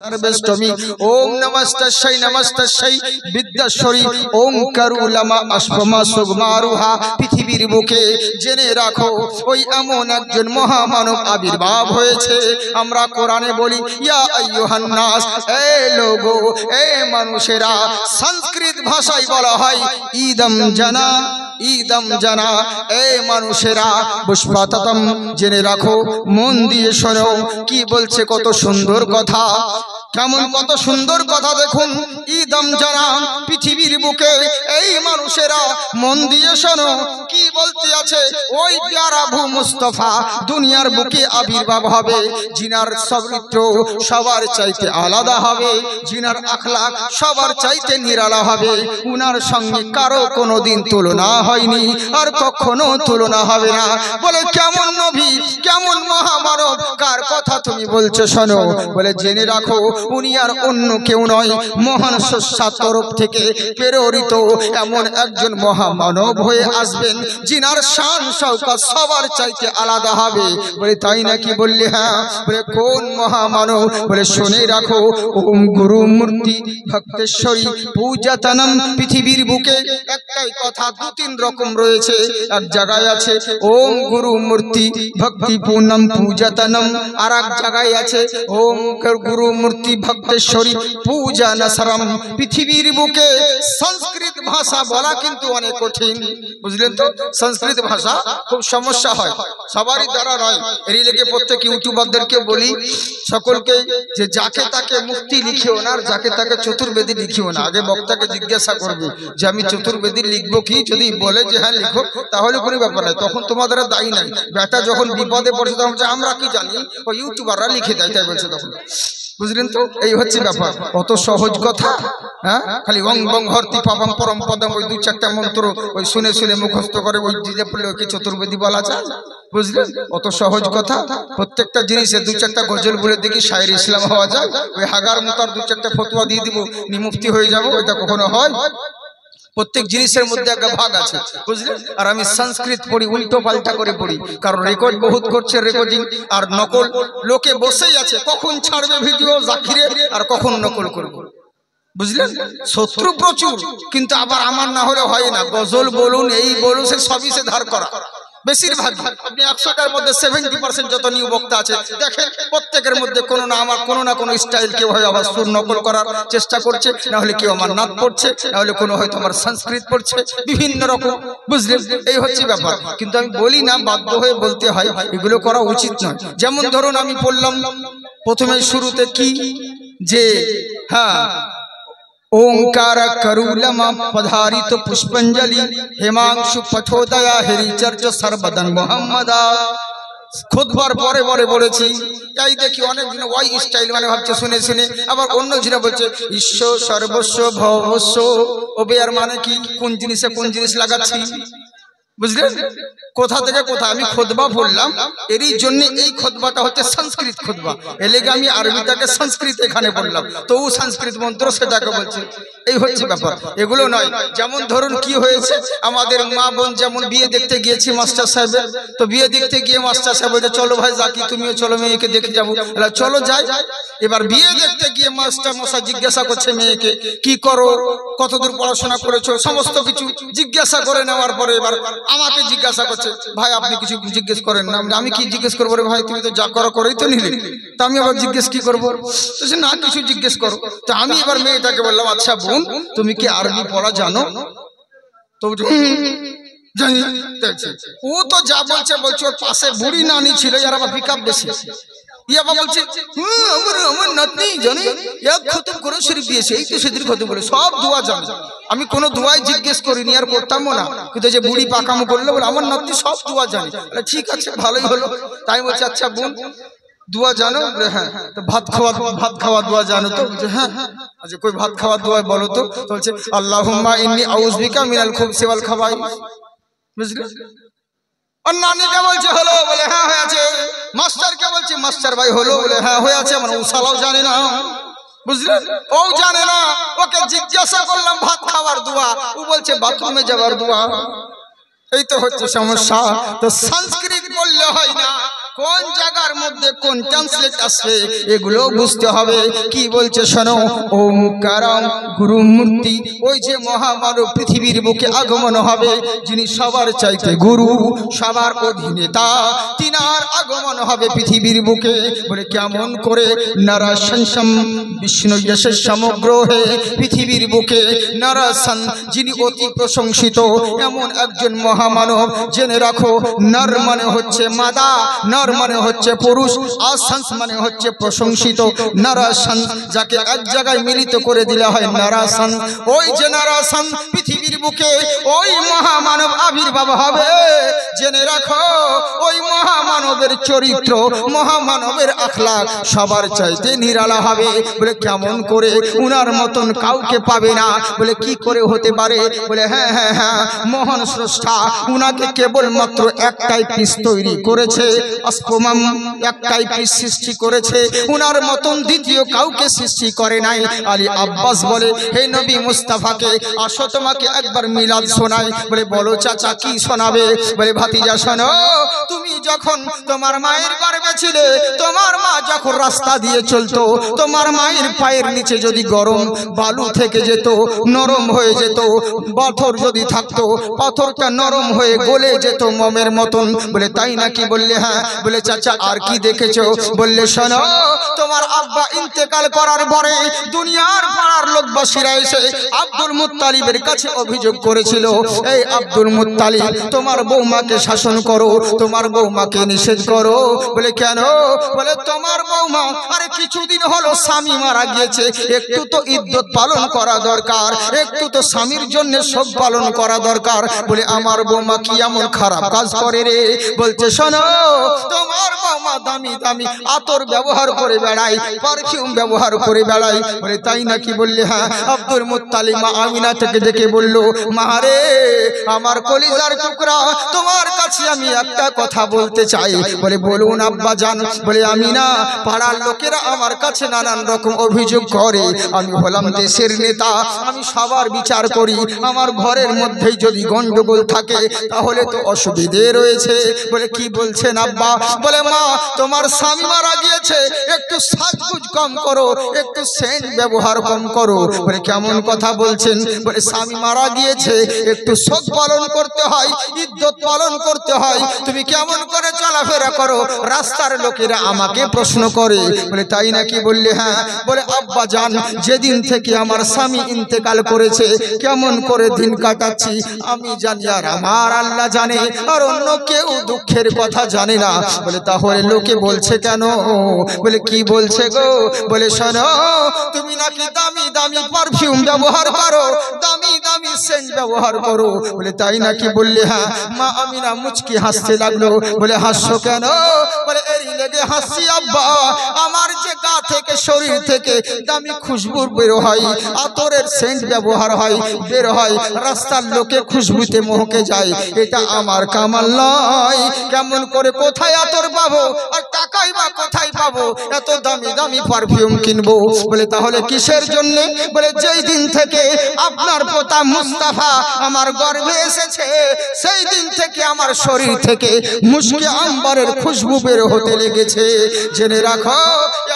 सर्वेष्टमी ओम नमस्तस्यै विद्याश्वरी ओम करुलमा अश्वमा सुगमारुहा পৃথিবীর বুকে জেনে রাখো ওই এমন একজন মহামানব আবির্ভাব হয়েছে। আমরা কোরআনে বলি ইয়া আইয়ুহান নাস, এ লোগো, এ মানুষেরা। সংস্কৃত ভাষায় বলা হয় ঈদম জানা, ঈদম জানা। এ মানুষেরা পুষ্পাততম, জেনে রাখো, মন দিয়ে শোনো কি বলছে, কত সুন্দর কথা, কেমন কত সুন্দর কথা দেখুন। ঈদম জানা, পৃথিবীর বুকে এই মানুষেরা মন দিয়ে শোনো কি বলতে আছে। ওই প্যারা ভূ মুস্তাফা দুনিয়ার বুকে আবির্ভাব হবে, জিনার চরিত্র সবার চাইতে আলাদা হবে, জিনার আখলাক সবার চাইতে নিরালা হবে। উনার সঙ্গে কারো কোনোদিন তুলনা হয়নি, আর কখনো তুলনা হবে না। বলে কেমন নবী, কেমন মহামানব, কার কথা তুমি বলছো শোনো। বলে জেনে রাখো উনি আর অন্য কেউ নয়, মহান স্রষ্টার তরফ থেকে প্রেরিত এমন একজন মহামানব হয়ে আসবেন, জিনার শান শওকত সবার চাইতে আলাদা হবে। বলে তাই নাকি? বললে হ্যাঁ। বলে কোন মহামানব? বলে শুনে রাখো ওম গুরু মূর্তি ভক্তেশ্বরী পূজাতনম। পৃথিবীর বুকে একটাই কথা, দু তিন রকম রয়েছে। এক জায়গায় আছে ওম গুরু মূর্তি ভক্তি পূর্ণম পূজাতনম, আর এক জায়গায় আছে ওম গুরু মূর্তি ভক্তেশ্বরী পূজা নসরম। পৃথিবীর বুকে সংস্কৃত ভাষা বলা কিন্তু অনেক কঠিন, বুঝলেন তো? সংস্কৃত ভাষা খুব সমস্যা হয়, সবারই দ্বারা নয়। এরই লেগে প্রত্যেক ইউটিউবারদেরকে বলি সকলকে যে যাকে তাকে মুক্তি লিখিও না, আর যাকে তাকে চতুর্বেদী লিখিও না। আগে বক্তাকে জিজ্ঞাসা করবে যে আমি চতুর্বেদী লিখবো কি, যদি বলে যে হ্যাঁ লিখো তাহলে কোনো ব্যাপার নাই, তখন তোমাদের দায়ী নাই। বেটা যখন বিপদে পড়ছে তখন আমরা কি জানি, ওই ইউটিউবাররা লিখে দেয়, তাই বলছে তখন। বুঝলেন তো? এই হচ্ছে ব্যাপার। কত সহজ কথা, হ্যাঁ? খালি অং বং হরতি পাপম পরম পদম, ওই দু চারটা মন্ত্র ওই শুনে শুনে মুখস্থ করে ওই দিতে পড়লে ওকে চতুর্বেদী বলা যায়, বুঝলেন? অত সহজ কথা। প্রত্যেকটা জিনিসে দু চারটা গজল বলে দেখি শায়ের ইসলাম হওয়া যায়, ওই হাগার মতার দু চারটা ফতোয়া দিয়ে দিব, নিমুফতি হয়ে যাবো, ওইটা কখনো হয়? প্রত্যেক জিনিসের মধ্যে একটা ভাগ আছে, বুঝলেন? আর আমি সংস্কৃত পড়ি, উল্টো পাল্টা করে পড়ি, কারণ রেকর্ড বহুত করছে, রেকর্ডিং আর নকল লোকে বসেই আছে, কখন ছাড়বে ভিডিও জাকিরে আর কখন নকল করবো, বুঝলেন? শত্রু প্রচুর, কিন্তু আবার আমার না হলে হয় না। গজল বলুন, এই বলুন, সে সবই সে ধার করা। বেশিরভাগ আপনি 100টার মধ্যে 70% যত নিউ বক্তা আছে দেখেন, প্রত্যেকের মধ্যে কোনো না আমার কোনো না কোনো স্টাইল, কেউ হয় আবার সুর নকল করার চেষ্টা করছে, না হলে কেউ আমার নাচ পড়ছে, না হলে কোনো হয়তো আমার সংস্কৃত পড়ছে, বিভিন্ন রকম, বুঝলেন? এই হচ্ছে ব্যাপার। কিন্তু আমি বলি না, বাধ্য হয়ে বলতে হয়, এগুলো করা উচিত নয়। যেমন ধরুন আমি বললাম প্রথমে শুরুতে কি, যে হ্যাঁ ओंकार करुलमा पधारित पुष्पंजलि हेमांशु पठोदया हरिचर्च सर्वदन मोहम्मदा। খুতবার পরে পরে বলেছি, তাই দেখি অনেক জন ওই স্টাইল মানে ভাবছে শুনে শুনে, আবার অন্য জন বলছে ঈশ্বর সর্বস্ব ভবস্ব। ওবে আর মানে কি, কোন জিনিসে কোন জিনিস লাগাচ্ছি, বুঝলেন? কোথা থেকে কোথা আমি খুতবা বললাম, এরই জন্য এই খুতবাটা হচ্ছে সংস্কৃত খুতবা। এর লেগে আমি আরবিটাকে সংস্কৃত এখানে বললাম, তো ও সংস্কৃত মন্ত্র সেটাকে বলছে। এই হচ্ছে ব্যাপার, এগুলো নয়। যেমন ধরুন কি হয়েছে, আমাদের মা বোন যেমন বিয়ে দেখতে গিয়েছি মাস্টার সাহেবের, তো বিয়ে দেখতে গিয়ে মাস্টার সাহেব বলছে চলো ভাই জাকি তুমিও চলো, মেয়েকে দেখে যাবো। চলো যাই। এবার বিয়ে দেখতে গিয়ে মাস্টার মশাই জিজ্ঞাসা করছে মেয়েকে কি করো, কতদূর পড়াশোনা করেছো, সমস্ত কিছু জিজ্ঞাসা করে নেওয়ার পরে এবার আমাকে জিজ্ঞাসা করছে ভাই আপনি কিছু জিজ্ঞেস করেন না। আমি কি জিজ্ঞেস করবো রে ভাই, তুমি তো যা করো করেই তো নিলে, তা আমি আবার জিজ্ঞেস কি করবো? না কিছু জিজ্ঞেস করো। তো আমি এবার মেয়েটাকে বললাম আচ্ছা বোন তুমি কি আরবি পড়া জানো? তো জানি। ও তো যা বলছে বলছে, ওর পাশে বুড়ি নানি ছিল, যার আবার পিকআপ বেশি, বলছে আমার নাতনি জানে এক খতম করে শরীফ দিয়েছে, এই তো সেদিন খতম করে সব দোয়া জানে। আমি কোনো দোয়াই জিজ্ঞেস করিনি আর করতামও না, কিন্তু যে বুড়ি পাকামো করলো বলে আমার নাতনি সব দোয়া জানে। ঠিক আছে ভালোই হলো। তাই বলছে আচ্ছা বোন দোয়া জানো? হ্যাঁ। তো ভাত খাওয়া দোয়া জানো তো? হ্যাঁ। আচ্ছা কই ভাত খাওয়া দোয়া বলো তো? বলছে আল্লাহুম্মা ইন্নী আউযু বিকা মিনাল খুবসি ওয়াল খাবাইস। বুঝলেন? আর নানিকে বলছে হলো, বলে হ্যাঁ হয়েছে। মাস্টারকে বলছে মাস্টার ভাই হলো, বলে হ্যাঁ হয়েছে। মানে ও শালাও জানে না, বুঝলেন? ও জানে না। ওকে জিজ্ঞাসা করলাম ভাত খাওয়ার দোয়া, ও বলছে বাথরুমে যাওয়ার দোয়া। এই তো হচ্ছে সমস্যা। তো সংস্কৃত বললে হয় না, কোন জায়গার মধ্যে কোন ট্রান্সলেট আসবে এগুলো বুঝতে হবে। কি বলছে শোনো, ওমকারম গুরু মূর্তি, ওই যে মহামানব পৃথিবীর বুকে আগমন হবে, যিনি সবার চাইতে গুরু, সবার অধীনেতা, তিনার আগমন হবে পৃথিবীর বুকে। বলে কেমন করে? নারাশন বিষ্ণু যশের সমগ্র হে পৃথিবীর বুকে নারাসন, যিনি অতি প্রশংসিত এমন একজন মহামানব। জেনে রাখো, নর মানে হচ্ছে মাদা, নর মানে হচ্ছে পুরুষ, আসান্স মানে হচ্ছে প্রশংসিত। নারাসন যাকে এক জায়গায় মিলিত করে দিলে হয় নারাসন। ওই যে নারাসন পৃথিবীর বুকে ওই মহামানব আবির্ভাব হবে। জেনে রাখো, ওই মহামানবের চরিত্র, মহামানবের আখলাক সবার চাইতে নিরালা হবে। বলে কেমন করে? উনার মতন কাউকে পাবে না। বলে কি করে হতে পারে? বলে হ্যাঁ হ্যাঁ হ্যাঁ, মহান স্রষ্টা উনাকে কেবলমাত্র একটাই পিস তৈরি করেছে, আসমাম একটাই পিস সৃষ্টি করেছে, উনার মতন দ্বিতীয় কাউকে সৃষ্টি করে নাই। আলী আব্বাস বলে, হে নবী মুস্তাফাকে আসো তোমাকে একবার মিলাদ শোনাই। বলে বলো চাচা, কি শোনাবে? বলে ভাতিজা শোনো, তুমি যখন তোমার মায়ের গর্ভে ছিলে, তোমার মা যখন রাস্তা দিয়ে চলতো, তোমার মায়ের পায়ের নিচে যদি গরম বালু থেকে যেত, নরম হয়ে যেত, পাথর যদি থাকতো, পাথরটা নরম হয়ে গলে যেত মোমের মতন। বলে তাই নাকি? বললে হ্যাঁ। বলে চাচা আর কি দেখেছো? বললে শোনো, তোমার আব্বা ইন্তেকাল করার পরে দুনিয়ার পাড়ার লোকবাসীরা এসে আব্দুল মুত্তালিবের কাছে অভিযোগ করেছিল, এই আব্দুল মুত্তালিব তোমার বৌমাকে শাসন করো, তোমার বৌমাকে নিষেধ করো। বলে কেন? বলে তোমার বৌমা আরে কিছুদিন হলো স্বামী মারা গিয়েছে, একটু তো ইদ্যত পালন করা দরকার, একটু তো স্বামীর জন্য শোক পালন করা দরকার। বলে আমার বৌমা কি এমন খারাপ কাজ করে রে? বলছে শোনো, তোমার বৌমা দামি দামি আতর ব্যবহার করে বেড়ায়, পারফিউম ব্যবহার করে বেড়ায়। বলে তাই নাকি? বললে হ্যাঁ। আব্দুল মুত্তালিব মা আমিনা থেকে ডেকে বলল, মা রে আমার কলিজার টুকরা, তোমার কাছে আমি একটা কথা বলতে চাই। বলে বলুন আব্বা জান। বলে আমিনা, পাড়ার লোকেরা আমার কাছে নানান রকম অভিযোগ করে, আমি হলাম দেশের নেতা, আমি সবার বিচার করি, আমার ঘরের মধ্যেই যদি গন্ডগোল থাকে তাহলে তো অসুবিধে রয়েছে। বলে কি বলছেন আব্বা? বলে মা তোমার স্বামী মারা গিয়েছে, একটু সাজগুজ কম করো, একটু সেন্ট ব্যবহার কম করো। বলে কেমন কথা বলছেন? বলে স্বামী মারা গিয়েছে, একটু শোক পালন করতে হয়, ইদ্যত পালন করতে হয়, তুমি কেমন করে চলাফেরা করো, রাস্তার লোকেরা আমাকে প্রশ্ন করে। বলে তাই নাকি? বললে হ্যাঁ। বলে আব্বা জান, যেদিন থেকে আমার স্বামী ইন্তেকাল করেছে কেমন করে দিন কাটাচ্ছি আমি জানি, আর আমার আল্লাহ জানে, আর অন্য কেউ দুঃখের কথা জানে না। বলে তাহলে লোকে বলছে কেন? বলে কি বলছে গো? বলে শোনো, তুমি নাকি দামি দামি পারফিউম ব্যবহার করো, দামি দামি সেন্ট ব্যবহার করো। বলে তাই নাকি? বললে হ্যাঁ। মা আমিনা মুচকি হাসতে লাগলো। বলে হাসছো কেন? বলে এরই লেগে হাসছি আব্বা, আমার যে গা থেকে শরীর থেকে দামি খুশবু বের হয়, আতরের সেন্ট ব্যবহার হয়, বের হয়, রাস্তার লোকে খুশবুতে মহকে যায়, এটা আমার কামাল নয়। কেমন করে কোথায় আতর পাবো, আর টাকাই বা কোথায় পাবো এত দামি দামি পারফিউম কিনবো? বলে তাহলে কিসের জন্য? বলে যেই দিন থেকে আপনার পোতা মুস্তাফা আমার গর্ভে এসেছে, সেই দিন থেকে আমার শরীর থেকে মুশকে আম্বারের খুশবু বের হতে লেগেছে। জেনে রাখো,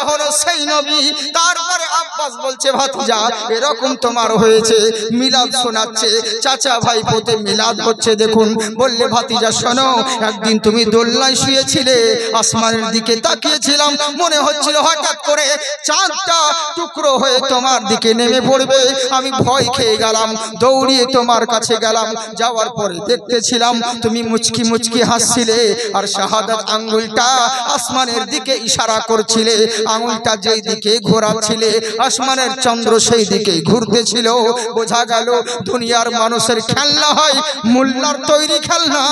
এখনো সেই নবী। তারপরে আব্বাস বলছে, ভাতিজা এরকম তোমার হয়েছে, মিলাদ শোনাচ্ছে, চাচা ভাই পোতে মিলাদ হচ্ছে দেখুন। বললে ভাতিজা শোনো, একদিন তুমি দোলনায় শুয়েছিলে, আসমানের দিকে তাকিয়েছিলাম, মনে হচ্ছিল হঠাৎ করে চাঁদটা টুকরো হয়ে তোমার দিকে নেমে পড়বে, আমি ভয় খেয়ে গেলাম, দৌড়িয়ে তোমার কাছে গেলাম, যাওয়ার পরে দেখতেছিলাম তুমি মুচকি মুচকি হাসছিলে, আর শাহাদাত আঙ্গুলটা আসমানের দিকে ইশারা করছিলে, আঙ্গুলটা যেই দিকে ঘোরাচ্ছিলে আসমানের চন্দ্র সেই দিকে ঘুরতেছিল। বোঝা গেল দুনিয়ার মানুষের খেলনা হয় মোল্লার তৈরি খেলনা,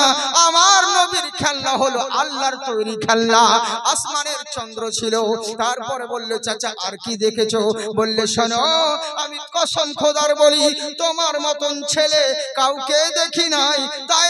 আমার নবীর খেলনা হলো আল্লাহর তৈরি খেলনা। আসমানের চন্দ্র ছিল। তারপরে বললে চাচা আর কি দেখেছো? বললে শোনো, আমি কসম খোদার বলি তোমার মতন ছেলে কাউকে দেখি নাই, তাই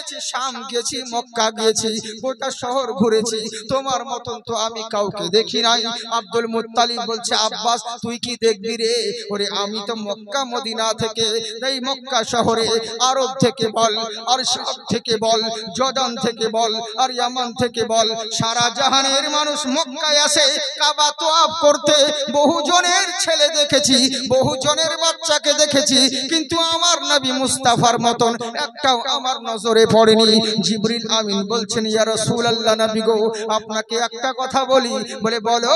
গেছি, শাম গেছি, মক্কা গেছি, গোটা শহর ঘুরেছি, তোমার মতন তো আমি কাউকে দেখি নাই। আব্দুল মুত্তালিব বলছে, আব্বাস তুই কি দেখবি রে? ওরে আমি তো মক্কা মদিনা থেকে, এই মক্কা শহরে, আরব থেকে বল, আর শাম থেকে বল, জর্ডান থেকে বল, আর ইয়ামান থেকে বল, সারা জাহানের মানুষ মক্কায় আসে কাবা তওয়াফ করতে। বহু জনের ছেলে দেখেছি, বহু জনের বাচ্চাকে দেখেছি, কিন্তু আমার নবী মুস্তাফার মতন একটাও আমার নজরে পড়েনি। জিবরিল আমিন বলছেন, ইয়া রাসূলুল্লাহ নবী গো, আপনাকে একটা কথা বলি। বলে বলো।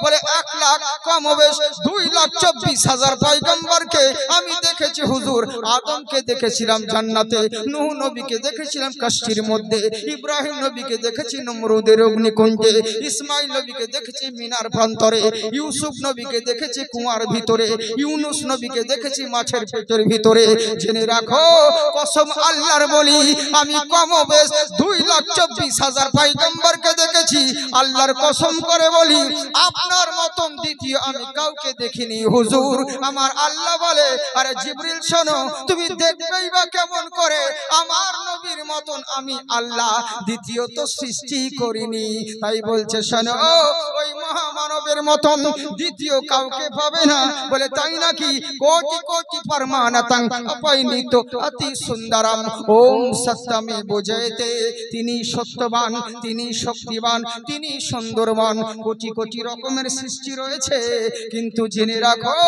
বলে 1 লাখ কমবেশ 2,24,000 পয়গম্বরকে আমি দেখেছি হুজুর। আদমকে দেখেছিলাম জান্নাতে, নূহ নবীকে দেখেছিলাম কাশফির মধ্যে, ইব্রাহিম নবীকে দেখেছি নমরুদের অগ্নিকুণ্ডে, ইসমাইল নবীকে দেখেছি মিনার প্রান্তরে, ইউসুফ নবীকে দেখেছি কুয়ার ভিতরে, ইউনুস নবীকে দেখেছি মাছের পেটের ভিতরে। জেনে রাখো, কসম আল্লাহর বলি, আমি কমবেশ 2,24,000 পয়গম্বরকে দেখেছি। আল্লাহর কসম করে বলি, আপনার মতন দ্বিতীয় আমি কাউকে দেখিনি হুজুর। আমার আল্লাহ বলে, আরে জিবরিল শোনো, তুমি দেখবেই বা কেমন করে? আমার নবীর মতন আমি আল্লাহ দ্বিতীয়ত সৃষ্টি করিনি। তাই বলছে শোনো, ওই মহামানবের মতন দ্বিতীয় কাউকে পাবে না। বলে তাই নাকি? কোটি কোটি পরমানতাং অপৈনিত অতি সুন্দরম ওম সত্যমে বুঝাইতে। তিনি সত্যবান, তিনি শক্তিবান, তিনি সুন্দরবান। কোটি কোটি রকমের সৃষ্টি রয়েছে, কিন্তু জেনে রাখো,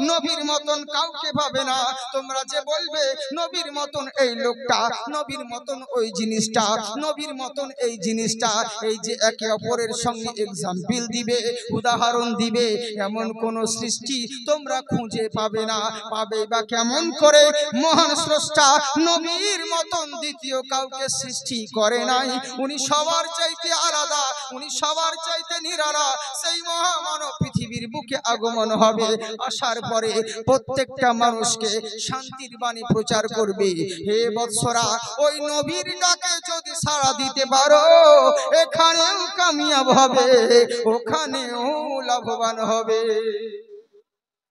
নবীর মতন কাউকে পাবে না। তোমরা যে বলবে নবীর মতন এই লোকটা, নবীর মতন ওই জিনিসটা, নবীর মতন এই জিনিসটা, এই যে একে অপরের সঙ্গে এক্সাম্পল দিবে, উদাহরণ দিবে, এমন কোন সৃষ্টি তোমরা খুঁজে পাবে না। পাবে বা কেমন করে? মহান স্রষ্টা নবীর মতন দ্বিতীয় কাউকে সৃষ্টি করে নাই। উনি সবার চাইতে আলাদা, উনি সবার চাইতে নিরালা। সেই মহামানব পৃথিবীর বুকে আগমন হবে, আসার পরে প্রত্যেকটা মানুষকে শান্তির বাণী প্রচার করবে। হে বৎসরা, ওই নবীর ডাকে যদি সাড়া দিতে পারো, এখানেও কামিয়াব হবে, ওখানেও লাভবান হবে।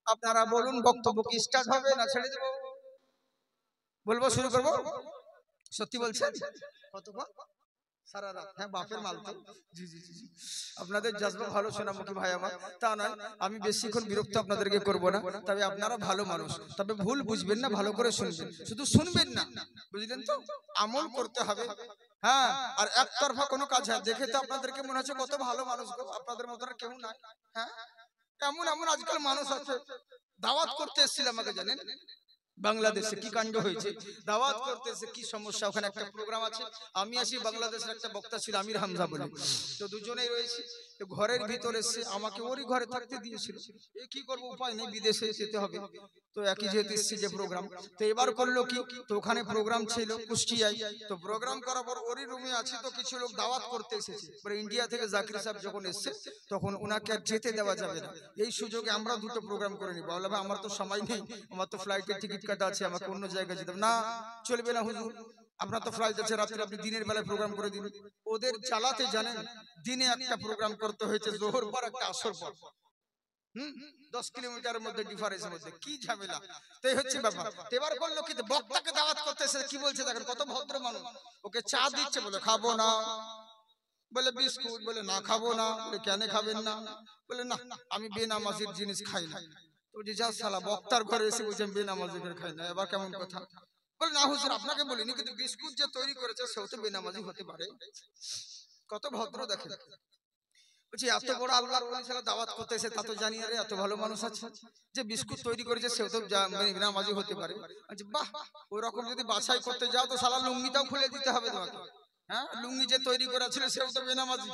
আপনারা বলুন, বক্তব্য কি স্টার্ট হবে না ছেড়ে দেব? বলবো, শুরু করবো? সত্যি বলছেন? কত সারা রাত? হ্যাঁ, বাপের মাল তো। জি জি জি, আপনাদের জজবা ভালো, সোনামুখী ভাই আমার। তা নয়, আমি বেশিক্ষণ বিরক্ত আপনাদেরকে করব না। তবে আপনারা ভালো মানুষ, তবে ভুল বুঝবেন না, ভালো করে শুনবেন। শুধু শুনবেন না, বুঝলেন তো? আমল করতে হবে। হ্যাঁ, আর একতরফা কোনো কাজ হয় দেখে তো আপনাদেরকে মনে হচ্ছে কত ভালো মানুষ গো, আপনাদের মতো কেউ নাই। হ্যাঁ, এমন এমন আজকাল মানুষ আছে। দাওয়াত করতে এসেছিলাম আগে, জানেন বাংলাদেশে কি কাণ্ড হয়েছে? দাওয়াত করতেছে, কি সমস্যা। ওখানে একটা প্রোগ্রাম আছে, আমি আসি, বাংলাদেশের একটা বক্তা ছিল আমির হামজা বলে, তো দুজনেই রয়েছে। তো ঘরের ভিতরে এসে আমাকে ওরই ঘরে থাকতে দিয়েছিল। এ কি করবো, উপায় নেই, বিদেশে যেতে হবে। তো একই যেহেতু এসেছি যে প্রোগ্রাম, তো এবার করলো কি, তো ওখানে প্রোগ্রাম ছিল কুষ্টিয়ায়। তো প্রোগ্রাম করার পর ওরই রুমে আছি, তো কিছু লোক দাওয়াত করতে এসেছে। পরে ইন্ডিয়া থেকে জাকির সাহেব যখন এসছে, তখন ওনাকে আর যেতে দেওয়া যাবে না। এই সুযোগে আমরা দুটো প্রোগ্রাম করে নিবো। বললাম, আমার তো সময় নেই, আমার তো ফ্লাইটের টিকিট কাটা আছে, আমাকে অন্য জায়গায় যেতে হবে। না, চলবে না হুজুর, আপনার তো ফ্লাইট আছে রাত্রে, আপনি দিনের বেলায় প্রোগ্রাম করে দিন। ওদের চালাতে জানেন, দিনে একটা প্রোগ্রাম করতে হয়েছে, জোহর পর একটা আসর পর। 10 কিলোমিটারের মধ্যে ডিফারেন্সের মধ্যে কি ঝামেলা। তাই হচ্ছে ব্যাপার। এবার করলো কি, বক্তাকে দাওয়াত করতেছে, কি বলছে দেখেন, কত ভদ্র মানুষ। ওকে চা দিচ্ছে, বলে খাবো না। বলে বিস্কুট, বলে না খাবো না। বলে কেন খাবেন না? বলে না, আমি বেনামাজির জিনিস খাই না। তো যে যা শালা, বক্তার ঘরে এসে বলছেন বেনামাজির খাই না, এবার কেমন কথা? বলে না হুজুর, আপনাকে বলিনি, কিন্তু বিস্কুট যে তৈরি করেছে সেও তো বেনামাজি হতে পারে। কত ভদ্র দেখেন। বলছি, এত বড় আল্লাহর ওলি শালা দাওয়াত করতে এসে, তা তো জানি আরে এত ভালো মানুষ আছে যে বিস্কুট তৈরি করেছে সেও তো বেনামাজি হতে পারে। আচ্ছা বাহ, ওই রকম যদি বাছাই করতে যাও তো শালা লুঙ্গিটাও খুলে দিতে হবে তোমাকে। হ্যাঁ, লুঙ্গি যে তৈরি করা ছিল সেও তো বেনামাজি,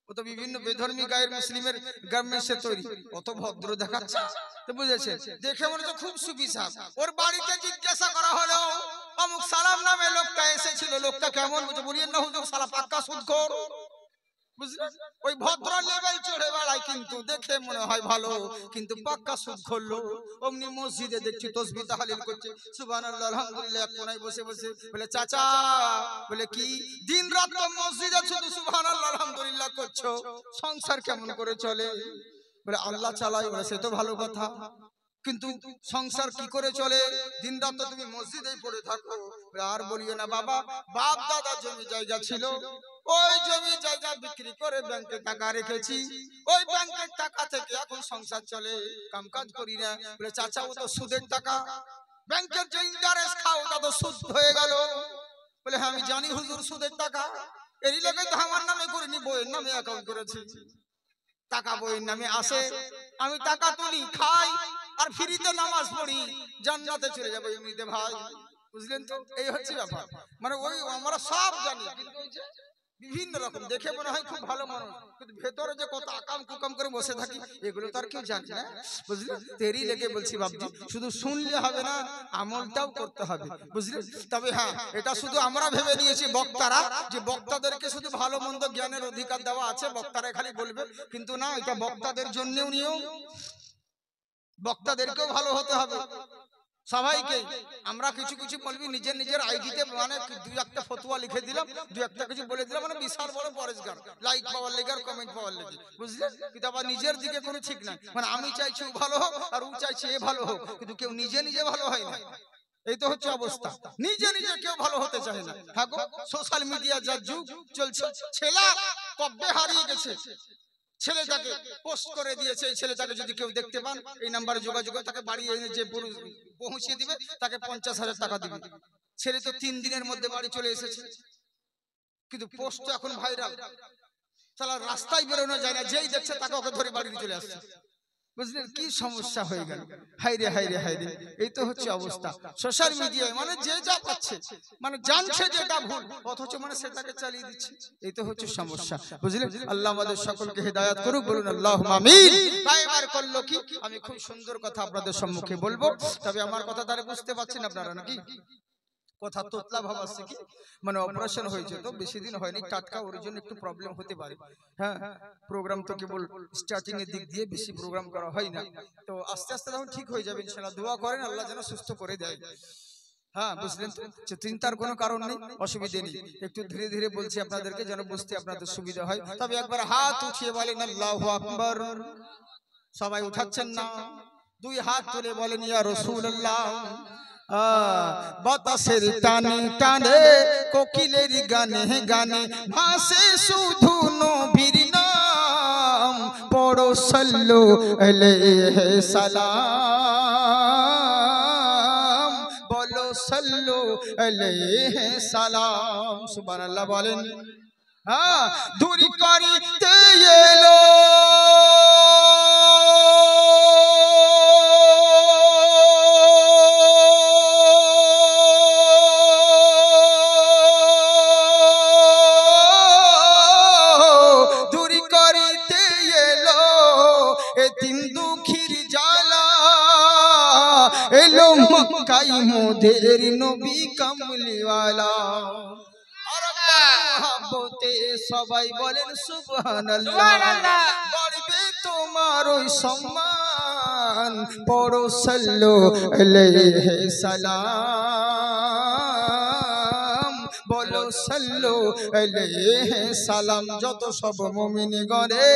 ও তো বিভিন্ন বেধর্মী গায়ের মুসলিমের গার্মেন্টসে তৈরি। অত ভদ্র দেখাচ্ছে, তো বুঝেছেন? দেখে মনে হচ্ছে খুব সুবিশাল। ওর বাড়িতে জিজ্ঞাসা করা হলো, অমুক সালাম নামে লোকটা এসেছিল, লোকটা কেমন? বলছে, বলিয়েন না হুজুর, সালা পাক্কা সুদখোর। বুঝলেন? ওই ভদ্র লেভেল চড়ে বেড়ায়, কিন্তু দেখে মনে হয় ভালো, কিন্তু পাক্কা সুদখোর লোক। অমনি মসজিদে দেখছি তাসবিহ তাহলিল করছে, সুবহানাল্লাহ আলহামদুলিল্লাহ, এক কোনায় বসে বসে। বলে চাচা, বলে কি দিন রাত তো মসজিদে শুধু সুবহানাল্লাহ আলহামদুলিল্লাহ করছো, সংসার কেমন করে চলে? বলে আল্লাহ চালাই। বলে সে তো ভালো কথা। কিন্তু সংসার কি করে চলে? দিন রাত তো তুমি মসজিদেই পড়ে থাকো। আর বলিও না বাবা, বাপ দাদা জমি জায়গা ছিল, ওই জমি জায়গা বিক্রি করে ব্যাংকে টাকা রেখেছি, ওই ব্যাংকের টাকা থেকে এখন সংসার চলে, কামকাজ করি না। বলে চাচা ও তো সুদের টাকা, ব্যাংকের যে ইন্টারেস্ট খাও তা তো সুদ হয়ে গেল। বলে হ্যাঁ আমি জানি হুজুর সুদের টাকা, এরই লোকে তো আমার নামে করিনি, বইয়ের নামে অ্যাকাউন্ট করেছি। টাকা বইয়ের নামে আসে, আমি টাকা তুলি, খাই, আর ফ্রিতে নামাজ পড়ি, জান্নাতে চলে যাবো এমনিতে ভাই। বুঝলেন তো? এই হচ্ছে ব্যাপার। মানে ওই আমরা সব জানি, কিন্তু ওই যে বিভিন্ন রকম দেখে মনে হয় খুব ভালো মানুষ, কিন্তু ভেতরে যে কত আকাম কুকাম করে বসে থাকি এগুলো তো আর কেউ জানে না। বুঝলেন? তেরি লেগে বলছি বাবজি, শুধু শুনলে হবে না, আমলটাও করতে হবে। বুঝলেন? তবে হ্যাঁ, এটা শুধু আমরা ভেবে নিয়েছি বক্তারা, যে বক্তাদেরকে শুধু ভালো মন্দ জ্ঞানের অধিকার দেওয়া আছে, বক্তারা খালি বলবে, কিন্তু না, এটা বক্তাদের জন্যও নিয়ম, বক্তাদেরকেও ভালো হতে হবে সবাইকে। আমরা কিছু কিছু বলবি নিজের নিজের আইডিতে, মানে দুই একটা ফতোয়া লিখে দিলাম, দুই একটা কিছু বলে দিলাম, মানে বিশাল বড় পরেশগার, লাইক পাওয়ার লেগে আর কমেন্ট পাওয়ার লেগে। বুঝলেন? কিন্তু আবার নিজের দিকে কোনো ঠিক নাই, মানে আমি চাইছি ও ভালো হোক আর ও চাইছে এ ভালো হোক, কিন্তু কেউ নিজে নিজে ভালো হয় না। এই তো হচ্ছে অবস্থা, নিজে নিজে কেউ ভালো হতে চায় না। থাকো সোশ্যাল মিডিয়া যা যুগ চলছে, ছেলা কবে হারিয়ে গেছে, ছেলেটাকে পোস্ট করে দিয়েছে, এই ছেলেটাকে যদি কেউ দেখতে পান এই নাম্বারে যোগাযোগ করে তাকে বাড়ি এনে যে পৌঁছিয়ে দিবে তাকে 50,000 টাকা দিবে। ছেলে তো 3 দিনের মধ্যে বাড়ি চলে এসেছে, কিন্তু পোস্ট এখন ভাইরাল, সালা রাস্তায় বেরোনো যায় না, যেই দেখছে তাকে ওকে ধরে বাড়ি চলে আসছে। বুঝলেন কি সমস্যা হয়ে গেল? হাইরে হাইরে হাইরে, এই তো হচ্ছে অবস্থা সোশ্যাল মিডিয়ায়। মানে যে যা পাচ্ছে, মানে জানছে যেটা ভুল, অথচ মানে সেটাকে চালিয়ে দিচ্ছে, এই তো হচ্ছে সমস্যা। বুঝলেন? আল্লাহ আমাদের সকলকে হেদায়েত করুক, বলুন আল্লাহুম্মা আমিন। তাই এবার করলো কি, আমি খুব সুন্দর কথা আপনাদের সম্মুখে বলবো, তবে আমার কথা তারা বুঝতে পারছেন আপনারা নাকি? কথা তোতলা ভাব আসছে কি, মানে অপারেশন হয়েছে তো বেশি দিন হয়নি, টাটকা, ওর জন্য একটু প্রবলেম হতে পারে। হ্যাঁ, প্রোগ্রাম তো কেবল স্টার্টিং এর দিক দিয়ে, বেশি প্রোগ্রাম করা হয় না, তো আস্তে আস্তে তখন ঠিক হয়ে যাবে ইনশাআল্লাহ। দোয়া করেন আল্লাহ যেন সুস্থ করে দেয়। হ্যাঁ বুঝলেন তো, চিন্তার কোনো কারণ নেই, অসুবিধে নেই। একটু ধীরে ধীরে বলছি আপনাদেরকে যেন বুঝতে আপনাদের সুবিধা হয়। তবে একবার হাত উঠিয়ে বলেন আল্লাহু আকবার। সবাই উঠাচ্ছেন না? দুই হাত তুলে বলেন ইয়া রাসূলুল্লাহ। বাতাসের টানে টানে, কোকিলের গানে গানে ভাসে শুধু নবীর নাম, পড়ো সাল্লু আলাইহি সালাম, বলো সাল্লু আলাইহি সালাম। সুবহানাল্লাহ বলেন। হ্যাঁ, দূর করিতে এলো এলো মক্কায় মোদের নবী কামলিওয়ালা। আর মহব্বতে সবাই বলেন সুবহানাল্লাহ। বাড়বে তোমার ওই সম্মান, পড়ো সাল্লু আলাইহি সালাম, বলো সাল্লু আলাইহি সালাম। যত সব মুমিন গণে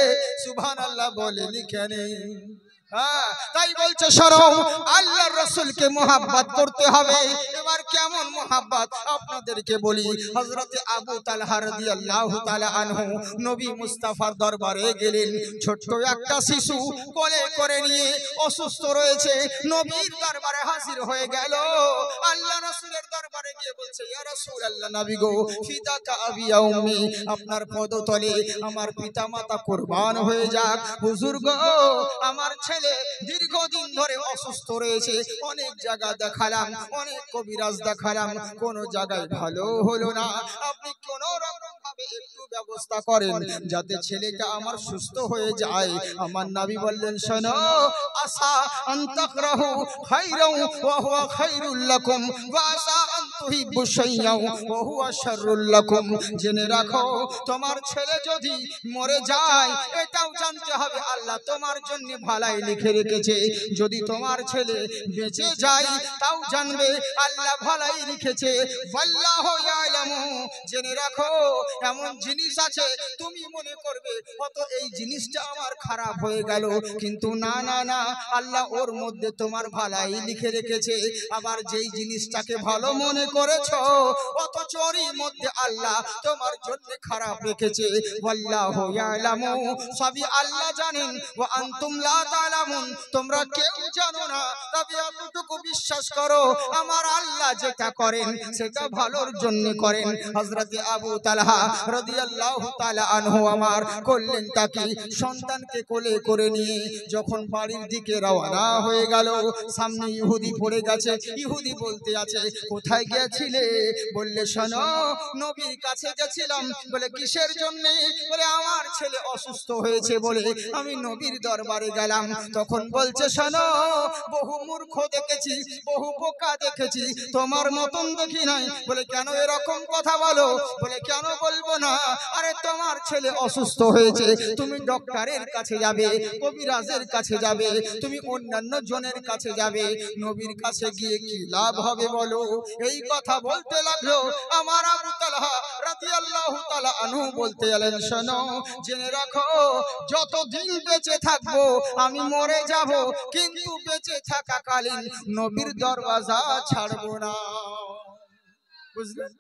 সুবহানাল্লাহ বলে লিখে নেই। তাই বলছে শোনো, আল্লাহর রাসূলকে মুহাব্বত করতে হবে। এবার কেমন মুহাব্বত আপনাদেরকে বলি। হযরতে আবু তালহা রাদিয়াল্লাহু তাআলা আনহু নবী মুস্তাফার দরবারে গেলেন। ছোট্ট একটা শিশু কোলে করে নিয়ে অসুস্থ রয়েছে, নবীর দরবারে হাজির হয়ে গেল। আল্লাহ রাসূলের দরবারে গিয়ে বলছে ইয়া রাসূলুল্লাহ, নবী গো, ফিদাকা আবি ওয়া উম্মি, আপনার পদতলে আমার পিতামাতা কুরবান হয়ে যাক। হুজুর গো, আমার ছেলে দীর্ঘদিন ধরে অসুস্থ রয়েছে, অনেক জায়গা দেখালাম, অনেক কবিরাজ দেখালাম, কোন জায়গায় ভালো হলো না। আপনি কোন রকম ভাবে একটু ব্যবস্থা করেন যাতে ছেলেটা আমার সুস্থ হয়ে যায়। আমার নবী বললেন শোনো, আসা আন তাকরাহু খায়রান ওয়া হুয়া খায়রুল লাকুম ওয়া আসা আন তুহিব্বু শাইয়ান ওয়া হুয়া শাররুল লাকুম। জেনে রাখো, তোমার ছেলে যদি মরে যায় এটাও জানতে হবে আল্লাহ তোমার জন্য ভালাই লিখে রেখেছে। যদি তোমার ছেলে বেঁচে যায় তাও জানবে আল্লাহ ভালাই লিখেছে। আল্লাহু ইয়ালামু, জেনে রাখো এমন জিনিস আছে তুমি মনে করবে হয়তো এই জিনিসটা আমার খারাপ হয়ে গেল, কিন্তু না না না, আল্লাহ ওর মধ্যে তোমার ভালাই লিখে রেখেছে। আবার যেই জিনিসটাকে ভালো মনে করেছো অথচ ওর মধ্যে আল্লাহ তোমার জন্য খারাপ রেখেছে। ওয়াল্লাহু ইয়ালামু, সবই আল্লাহ জানেন, ওয়া আনতুম লা তা'লামুন, তোমরা কেউ জানো না। তবে এতটুকু বিশ্বাস করো আমার আল্লাহ যেটা করেন সেটা ভালোর জন্য করেন। হযরতে আবু তালহা রাদিয়াল্লাহু তাআলা আনহু আমার করলেন তাকে সন্তানকে কোলে করে নিয়ে যখন বাড়ির দিকে রওনা হয়ে গেল, সামনে ইহুদি পড়ে গেছে। ইহুদি বলতে আছে, কোথায় গিয়েছিলে? বললে, শোনো, নবীর কাছে গেছিলাম। বলে, কিসের জন্য? বলে, আমার ছেলে অসুস্থ হয়েছে বলে আমি নবীর দরবারে গেলাম। তখন বলছে, শোনো, বহু মূর্খ দেখেছি, বহু বোকা দেখেছি, তোমার মতন দেখি নাই। বলে, কেন এরকম কথা বলো? বলে, কেন বলবো না, আরে তোমার ছেলে অসুস্থ হয়েছে, তুমি ডক্টরের কাছে যাবে, কবিরাজের কাছে যাবে, তুমি অন্যান্য জনের কাছে যাবে, নবীর কাছে গিয়ে কি লাভ হবে বলো? এই কথা বলতে লাগলো। আমার আবু তালহা রাদিয়াল্লাহু তাআলা আনহু বলতে গেলেন, শোনো, জেনে রাখো, যতদিন বেঁচে থাকবো আমি মরে যাব, কিন্তু বেঁচে থাকাকালীন নবীর দরওয়াজা ছাড়বো না। বুঝলেন?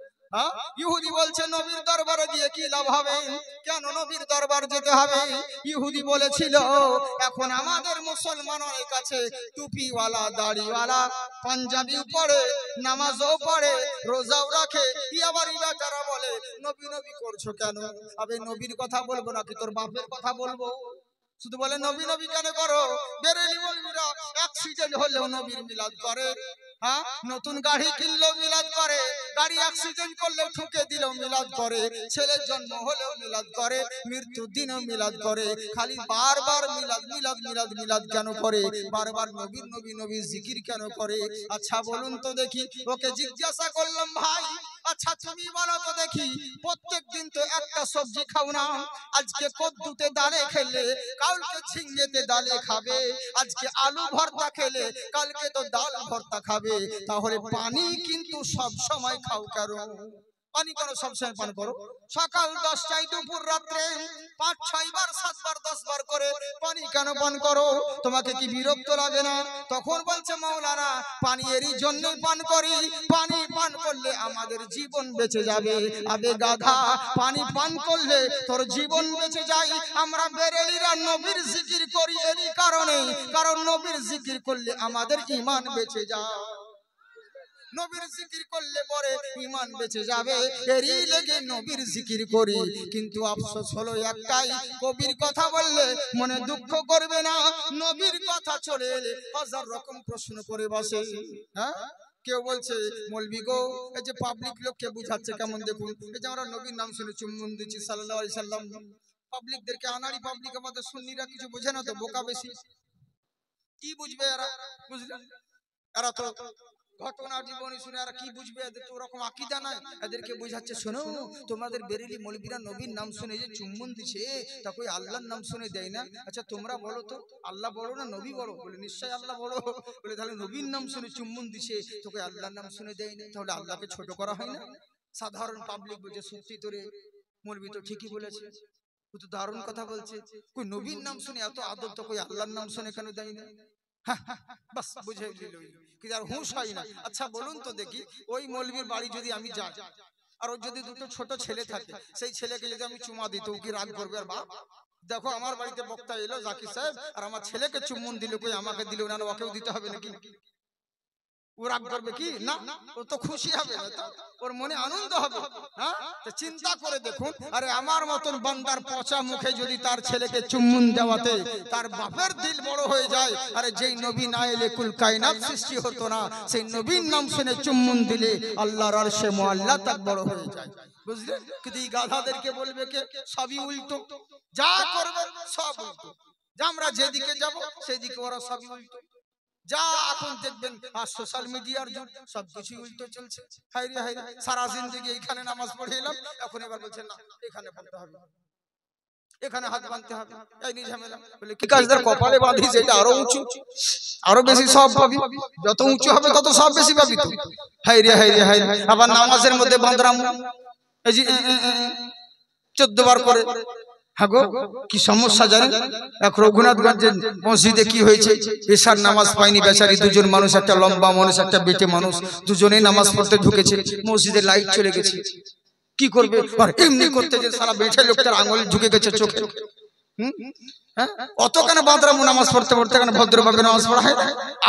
ইহুদি বলছে, নবীর দরবারে গিয়ে কি লাভ হবে? কেন নবীর দরবার যেতে হবে? ইহুদি বলেছিল, এখন আমাদের মুসলমানের কাছে টুপিওয়ালা, দাড়িওয়ালা, পাঞ্জাবিও পড়ে, নামাজও পড়ে, রোজাও রাখে, আবার ইবাদারা বলে নবী নবী করছো কেন? আবে নবীর কথা বলবো নাকি তোর বাপের কথা বলবো? শুধু বলে নবী নবী কেন করো? বেরেলি মৌলবীরা অ্যাক্সিডেন্ট হলেও নবীর মিলাদ করে, নতুন গাড়ি কিনলেও মিলাদ করে, গাড়ি অ্যাক্সিডেন্ট করলেও ঠুকে দিলেও মিলাদ করে, ছেলের জন্ম হলেও মিলাদ করে, মৃত্যুর দিনেও মিলাদ করে। খালি বারবার মিলাদ মিলাদ মিলাদ মিলাদ কেন করে? বারবার নবীর নবী নবী জিকির কেন করে? আচ্ছা বলুন তো দেখি। ওকে জিজ্ঞাসা করলাম, ভাই আচ্ছা তুমি বলো তো দেখি, প্রত্যেক দিন তো একটা সবজি খাও না, আজকে কদ্দুতে ডালে খেলে কালকে ঝিঙ্গেতে ডালে খাবে, আজকে আলু ভর্তা খেলে কালকে তো ডাল ভর্তা খাবে, তাহলে পানি কিন্তু সব সময় খাও কেন? পানি কেন সবসময় পান করো? সকাল 10টায়, দুপুর রাত্রে 5-6 বার 7 বার 10 বার করে পানি কেন পান করো? তোমাকে কি বিরক্ত লাগে না? তখন বলছে, মাওলানা, পানি এরই জন্য পান করি, পানি পান করলে আমাদের জীবন বেঁচে যাবে। আবে গাধা, পানি পান করলে তোর জীবন বেঁচে যায়। আমরা বেরেলিরা নবীর জিকির করি এরই কারণে, কারণ নবীর জিকির করলে আমাদের ঈমান বেঁচে যায়। নবীর জিকির করলে পরে ঈমান বেঁচে যাবে, এরই লেগে নবীর জিকির করি। কিন্তু আফসোস হলো একটাই, কবির কথা বললে মনে দুঃখ করবে না, নবীর কথা চলে এলে হাজার রকম প্রশ্ন করে বসে। হ্যাঁ, কেউ বলছে, মৌলভী গো, এই যে পাবলিক লোককে বুঝাচ্ছে কেমন দেখুন, এই যে আমরা নবীর নাম শুনে চুম্বন দিচ্ছি সাল্লাল্লাহু আলাইহি সাল্লাম, পাবলিকদেরকে, আনাড়ি পাবলিক, আমাদের সুন্নিরা কিছু বোঝে না তো, বোকা বেশি, কি বুঝবে এরা? বুঝলেন, এরা তো ঘটনা জীবনী শুনে আর কি বুঝবে? এদের তো ওরকম আকীদা নাই। এদেরকে বোঝাচ্ছে, শোনো, তোমাদের বেরেলি মৌলবীরা নবীর নাম শুনে যে চুম্বন দিছে, তা কই আল্লাহর নাম শুনে দেয় না? আচ্ছা তোমরা বলো তো, আল্লাহ বড় না নবী বড়? বলে, নিশ্চয় আল্লাহ বড়। বলে, তাহলে নবীর নাম শুনে চুম্বন দিছে, তো কই আল্লাহর নাম শুনে দেয় না, তাহলে আল্লাহকে ছোট করা হয় না? সাধারণ পাবলিক বলছে, সত্যি তোরে মৌলবী তো ঠিকই বলেছে, তো দারুণ কথা বলছে, কই নবীর নাম শুনে এত আদব, তো কই আল্লাহর নাম শুনে কেন দেয় না? বাস বুঝে দিল, কি আর হুঁশ হয় না। আচ্ছা বলুন তো দেখি, ওই মৌলবীর বাড়ি যদি আমি যাই আর ওর যদি দুটো ছোট ছেলে থাকে, সেই ছেলেকে যদি আমি চুমা দিই, তো কি রাগ করবে? আর বাপ, দেখো আমার বাড়িতে বক্তা এলো জাকির সাহেব, আর আমার ছেলেকে চুম্বন দিল, কই আমাকে দিল না, ওকেও দিতে হবে নাকি? ও রাগ করবে কি? না, ও তো খুশি হবে, ওর মনে আনন্দ হবে। হ্যাঁ, তো চিন্তা করে দেখুন, আরে আমার মতন বান্দার পচা মুখে যদি তার ছেলেকে চুম্বন দেওয়াতে তার বাপের দিল বড় হয়ে যায়, আরে যেই নবী না এলে কুল কায়নাত সৃষ্টি হতো না, সেই নবীর নাম শুনে চুম্বন দিলে আল্লাহর আরশে মুআল্লা তাক বড় হয়ে যায়। বুঝলেন? কিন্তু এই গাধাদেরকে বলবে কে? সবই উল্টো, যা করবে সব উল্টো, যা আমরা যেদিকে যাব সেদিকে ওরা সবই উল্টো। যা এখন দেখবেন আর সোশ্যাল মিডিয়ার যুগ, সবকিছু উল্টো চলছে। হায় রে হায়, সারা জিন্দেগি এখানে নামাজ পড়ে এলাম, এখন এবার বলছেন না এখানে পড়তে হবে, এখানে হাত বাঁধতে হবে, এই নিয়ে ঝামেলা। বলে কি কাজদার কপালে বাঁধি, সেটা আরো উঁচু, আরো বেশি সব পাবি, যত উঁচু হবে তত সব বেশি পাবি তো। হায় রে হায় রে হায়, আবার নামাজের মধ্যে বাঁধরাম, এই যে 14 বার করে। হ্যাঁ গো, কি সমস্যা জানেন? এক রঘুনাথগঞ্জের মসজিদে কি হয়েছে, এশার নামাজ পায়নি বেচারি দুজন মানুষ, একটা লম্বা মানুষ একটা বেটে মানুষ, দুজনেই নামাজ পড়তে ঢুকেছে, মসজিদে লাইট চলে গেছে। কি করবে? আর এমনি করতে যে সারা বেঠে লোকটার আঙুল ঢুকে গেছে চোখে। অত কেন বাদরামু নামাজ পড়তে পড়তে কেন ভদ্রভাবে নামাজ পড়া হয়?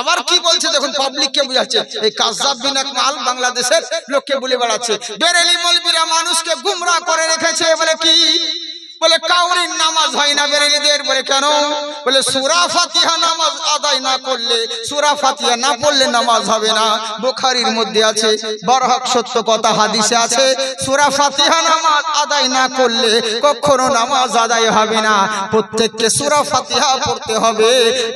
আবার কি বলছে দেখুন, পাবলিককে বুঝাচ্ছে। এই কাজ্জাব বিন আকমাল বাংলাদেশের লোককে বলে বেড়াচ্ছে বেরেলি মৌলবীরা মানুষকে গুমরাহ করে রেখেছে। বলে কি? বলে কাউরির নামাজ হয় না বেরেলিদের। বলে কেন? বলে সূরা ফাতিহা নামাজ আদায় না করলে, সূরা ফাতিহা না পড়লে নামাজ হবে না। বুখারীর মধ্যে আছে, বরহক সত্য কথা হাদিসে আছে, সূরা ফাতিহা নামাজ আদায় না করলে কখনো নামাজ আদায় হবে না। প্রত্যেককে সূরা ফাতিহা পড়তে হবে।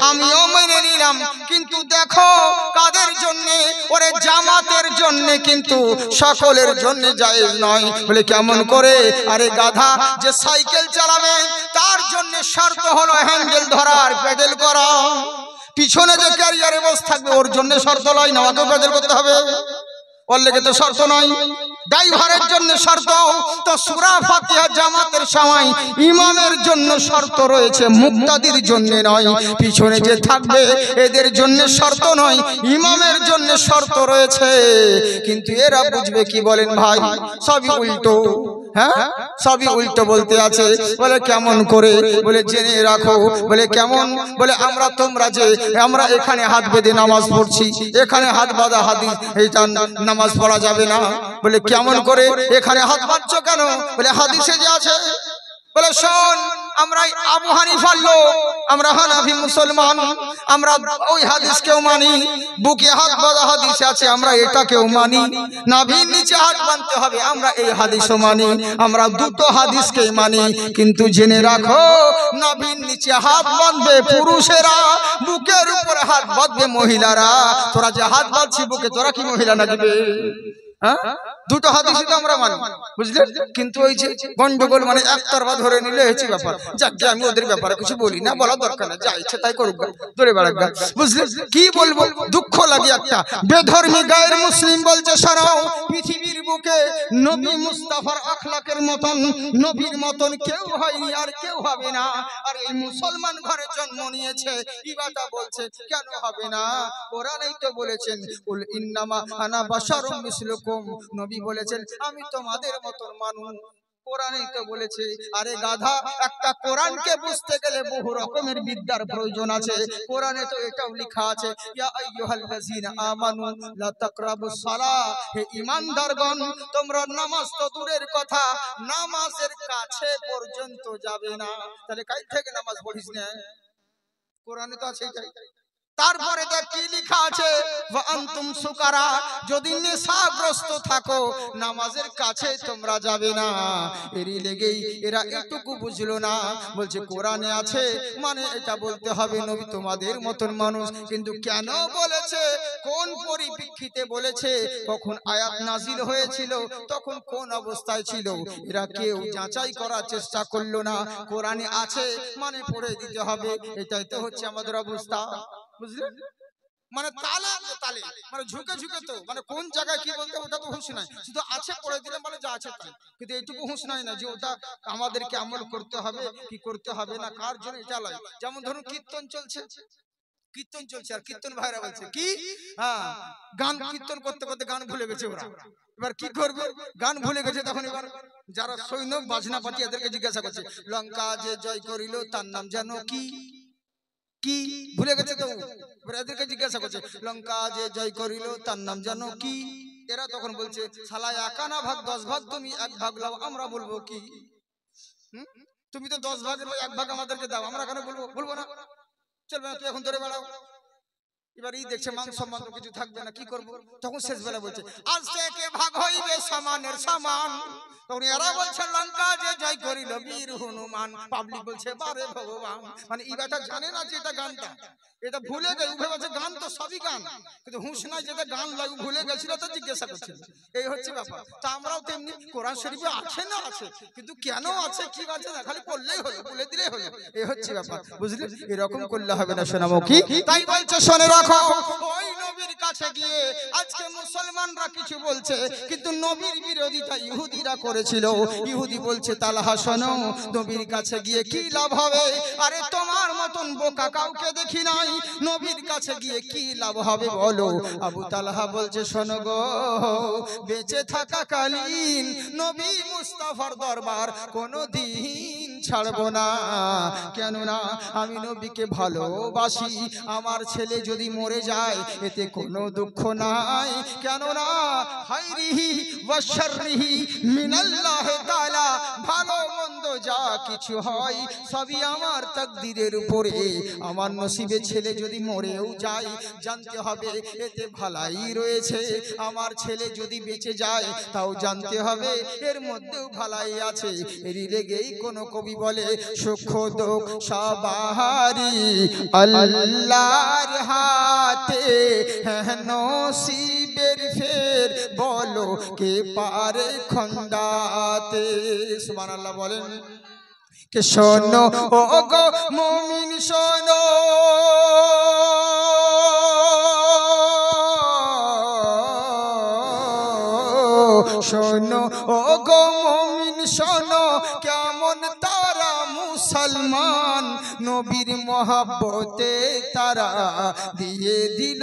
আমিও মেনে নিলাম, কিন্তু দেখো কাদের জন্য? ওরে জামাতের জন্য, কিন্তু সকলের জন্য জায়েজ নয়। বলে কেমন করে? আরে গাধা যে সাইকেল চালাবে তার জন্য শর্ত হলো হ্যান্ডেল ধরা আর পেডেল করা। পিছনে যে ক্যারিয়ারে বসে থাকবে ওর জন্য শর্ত নয় না, ওকে পেডেল করতে হবে, ওর লেগে তো শর্ত নয়। ড্রাইভারের জন্য শর্ত, তো সূরা ফাতিহা জামাতের সময় ইমামের জন্য শর্ত রয়েছে, মুক্তাদির জন্য নয়। পিছনে যে থাকবে এদের জন্য শর্ত নয়, ইমামের জন্য শর্ত রয়েছে। কিন্তু এরা বুঝবে কি বলেন ভাই? সবই উল্টো। হ্যাঁ, সবই উল্টো বলতে আছে। বলে কেমন করে? বলে জেনে রাখো। বলে কেমন? বলে আমরা তোমরা যে আমরা এখানে হাত বেঁধে নামাজ পড়ছি, এখানে হাত বাঁধা হাদিস এইটা নামাজ পড়া যাবে না। বলে কেমন করে? এখানে হাত বাঁধছো কেন? বলে হাদিসে যে আছে। বলে শোন, আমরা আবু হানিফার লোক, আমরা হানাফি মুসলমান, আমরা ওই হাদিসকেও মানি। বুকে হাত বাঁধা হাদিস আছে, আমরা এটাকেও মানি। নাভির নিচে হাত বাঁধতে হবে, আমরা এই হাদিসও মানি। আমরা দুটো হাদিসকেই মানি। কিন্তু জেনে রাখো, নাভির নিচে হাত বাঁধবে পুরুষেরা, বুকের উপরে হাত বাঁধবে মহিলারা। তোরা যে হাত বাঁধছি বুকে, তোরা কি মহিলা নাকি? হ্যাঁ, দুটো হাদিসই তো আমরা মানি, বুঝলেন? কিন্তু ওই যে গন্ডগোল, মানে একতরফা ধরে নিলে হচ্ছে ব্যাপার। যাক, আমি ওদের ব্যাপারে কিছু বলি না, বলা দরকার না, যা ইচ্ছে তাই করুক, ধরে বেড়াক। বুঝলেন? কি বলবো, দুঃখ লাগে। একটা বেধর্মী গায়ের মুসলিম বলছে শোনো, পৃথিবীর বুকে নবী মুস্তাফার আখলাকের মতন, নবীর মতন কেউ হয়নি আর কেউ হবে না। আর এই মুসলমান ঘরে জন্ম নিয়েছে, ইবাদা বলছে কেন হবে না? কোরআনেই তো বলেছেন, কুল ইন্নামা আনা বাশারুম মিসলুকুম। নবী বলেছেন আমি তোমাদের মতন মানুষ। কোরআনেই তো বলেছে। আরে গাধা, একটা কোরআনকে বুঝতে গেলে বহু রকমের বিদ্যার প্রয়োজন আছে। কোরআনে তো এটাও লেখা আছে, ইয়া আইয়ুহাল্লাযীনা আমানু লা তাকরাবুস সালাহ। হে ঈমানদারগণ, তোমরা নামাজ তো দূরের কথা, নামাজের কাছে পর্যন্ত যাবে না। তাহলে কাই থেকে নামাজ পড়িস না? কোরআনে তো আছে এটাই। তারপরে দেখ কি লেখা আছে, ওয়া আনতুম সুকারা, যদি নেশাগ্রস্ত থাকো নামাজের কাছে তোমরা যাবে না। এরই লেগেই এরা এটুকু বুঝলো না। বলছে কোরআনে আছে মানে এটা বলতে হবে নবী তোমাদের মতন মানুষ। কিন্তু কেন বলেছে, কোন পরিপ্রেক্ষিতে বলেছে, কখন আয়াত নাজিল হয়েছিল, তখন কোন অবস্থায় ছিল, এরা কেউ যাচাই করার চেষ্টা করলো না। কোরআনে আছে মানে পড়ে দিতে হবে, এটাই তো হচ্ছে আমাদের অবস্থা। বুঝলেন? মানে তালে তালে, মানে ঝুঁকে ঝুঁকে, তো মানে কোন জায়গায় কি বলতে ওটা তো হুঁশ নাই, শুধু আছে পড়ে দিলাম বলে যা আছে তাই। কিন্তু এইটুকু হুঁশ নাই না যে ওটা আমাদেরকে আমল করতে হবে কি করতে হবে না, কার জন্য এটা লয়। যেমন ধরুন কীর্তন চলছে, কীর্তন চলছে আর কীর্তন ভাইরা বলছে কি, হ্যাঁ গান কীর্তন করতে করতে গান ভুলে গেছে ওরা। এবার কি করবে? গান ভুলে গেছে, তখন এবার যারা সৈনিক বাজনা পাতি এদেরকে জিজ্ঞাসা করছে, লঙ্কা যে জয় করিল তার নাম জানো কি? কি ভুলে গেছে তো, এদেরকে জিজ্ঞাসা করছে, লঙ্কা যে জয় করিল তার নাম জানো কি? এরা তখন বলছে, শালা একানা ভাগ 10 ভাগ, তুমি 1 ভাগ লাও, আমরা বলবো কি? তুমি তো 10 ভাগের 1 ভাগ আমাদেরকে দাও, আমরা কেন বলবো? বলবো না, চলবে না, তুই এখন ধরে বেড়াও। এবার এই দেখছে মান সম্মান তো কিছু থাকবে না, কি করবো? তখন শেষ বেলা বলছে, আজ থেকে ভাগ হইবে সমানের সমান। তখন এরা বলছে, লঙ্কা যে জয় করিল বীর হনুমান। পাবলিক বলছে, বারে ভগবান। মানে এবারটা জানে না যে এটা গানটা, এটা ভুলে গেছে। ভেবেছে গান তো সবই গান, কিন্তু হুঁশ নাই যেটা গান লাগু ভুলে গেছিল, তো জিজ্ঞাসা করছিল। এই হচ্ছে ব্যাপার। তা আমরাও তেমনি, কোরআন শরীফে আছে না আছে, কিন্তু কেন আছে কি আছে না, খালি বললেই হলো, বলে দিলেই হলো। এই হচ্ছে ব্যাপার, বুঝলে? এরকম করলে হবে না সোনামুখী। তাই বলছে শোনে রাখো, ওই নবী নবীর কাছে গিয়ে আজকে মুসলমানরা কিছু বলছে, কিন্তু নবীর বিরোধিতা ইহুদিরা করেছিল। ইহুদি বলছে তালহা শোনো, নবীর কাছে গিয়ে কি লাভ হবে? আরে তোমার মতন বোকা কাউকে দেখি নাই, নবীর কাছে গিয়ে কি লাভ হবে বলো? আবু তালহা বলছে শোনো গো, বেঁচে থাকাকালীন নবী মুস্তাফার দরবার কোনোদিন ছাড়বো না। কেননা আমি নবীকে ভালোবাসি, আমার ছেলে যদি মরে যায় এতে কোনো দুঃখ নাই। কেননা খাইরিহি ওয়া শাররিহি মিনাল্লাহ তাআলা, ভালো মন্দ যা কিছু হয় সবই আমার তাকদীরের উপরে। আমার নসিবে ছেলে যদি মরেও যায় জানতে হবে এতে ভালাই রয়েছে, আমার ছেলে যদি বেঁচে যায় তাও জানতে হবে এর মধ্যেও ভালাই আছে। এরই লেগেই কোন কবি বলে সুখ দুঃখ সবারই আল্লাহর হাতে, নসিবের ফের বলো কে পারে খন্ডাতে। সুবহানাল্লাহ বলেন কে শোনো ও গো মুমিন শোনো, শোনো ও গো মুমিন শোনো, কেমন তারা মুসলমান, নবীর মহব্বতে তারা দিয়ে দিল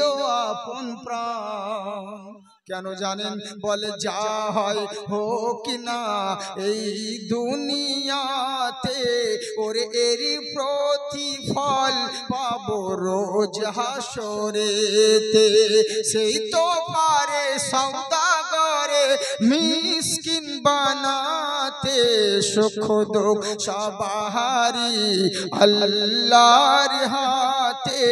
আপন প্রাণ। কেন জানেন? বলে যা হয় হোক না এই দুনিয়াতে, ওরে এরই প্রতিফল পাবো রোজ হাসরেতে। সেই তো পারে সওদাগরে মিসকিন বানাতে, সুখ দুঃখ সবারই আল্লাহর হাতে,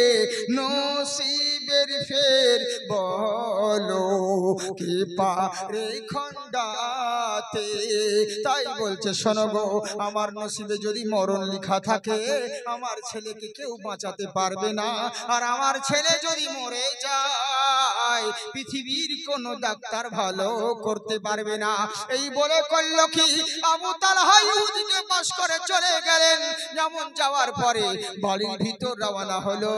নসিবের ফের বলো কে পারে খন্ডাতে। তাই বলছে শোনো গো, আমার নসিবে যদি মরণ লেখা থাকে আমার ছেলেকে কেউ বাঁচাতে পারবে না। আর আমার ছেলে যদি মরে যায় পৃথিবীর কোনো ডাক্তার ভালো করতে পারবে না। এই বলে করল কি, আবু তালহা ইহুদিকে পাশ করে চলে গেলেন। যেমন যাওয়ার পরে বাড়ির ভিতর রওনা হলো,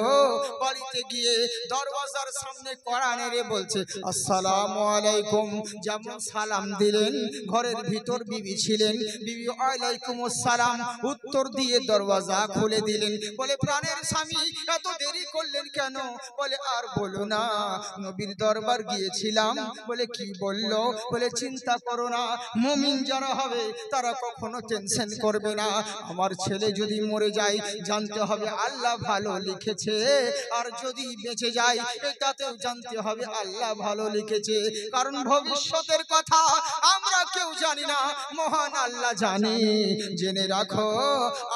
বাড়িতে গিয়ে দরওয়াজার সামনে কড়া নেড়ে বলছে আসসালামু আলাইকুম। যেমন সালাম দিলেন, ঘরের ভিতর বিবি ছিলেন, বিবি ওয়ালাইকুম আসসালাম উত্তর দিয়ে দরওয়াজা খুলে দিলেন। বলে প্রাণের স্বামী এত দেরি করলেন কেন? বলে আর বলো না, নবীর দরবার গিয়েছিলাম। বলে কি বললো? বলে চিন্তা করো না, মুমিন যারা হবে তারা কখনো টেনশন করবে না। আমার ছেলে যদি মরে যায় জানতে হবে আল্লাহ ভালো লিখেছে, আর যদি বেঁচে যায় এটাতেও জানতে হবে আল্লাহ ভালো লিখেছে। কারণ ভবিষ্যতের কথা আমরা কেউ জানি না, মহান আল্লাহ জানি। জেনে রাখো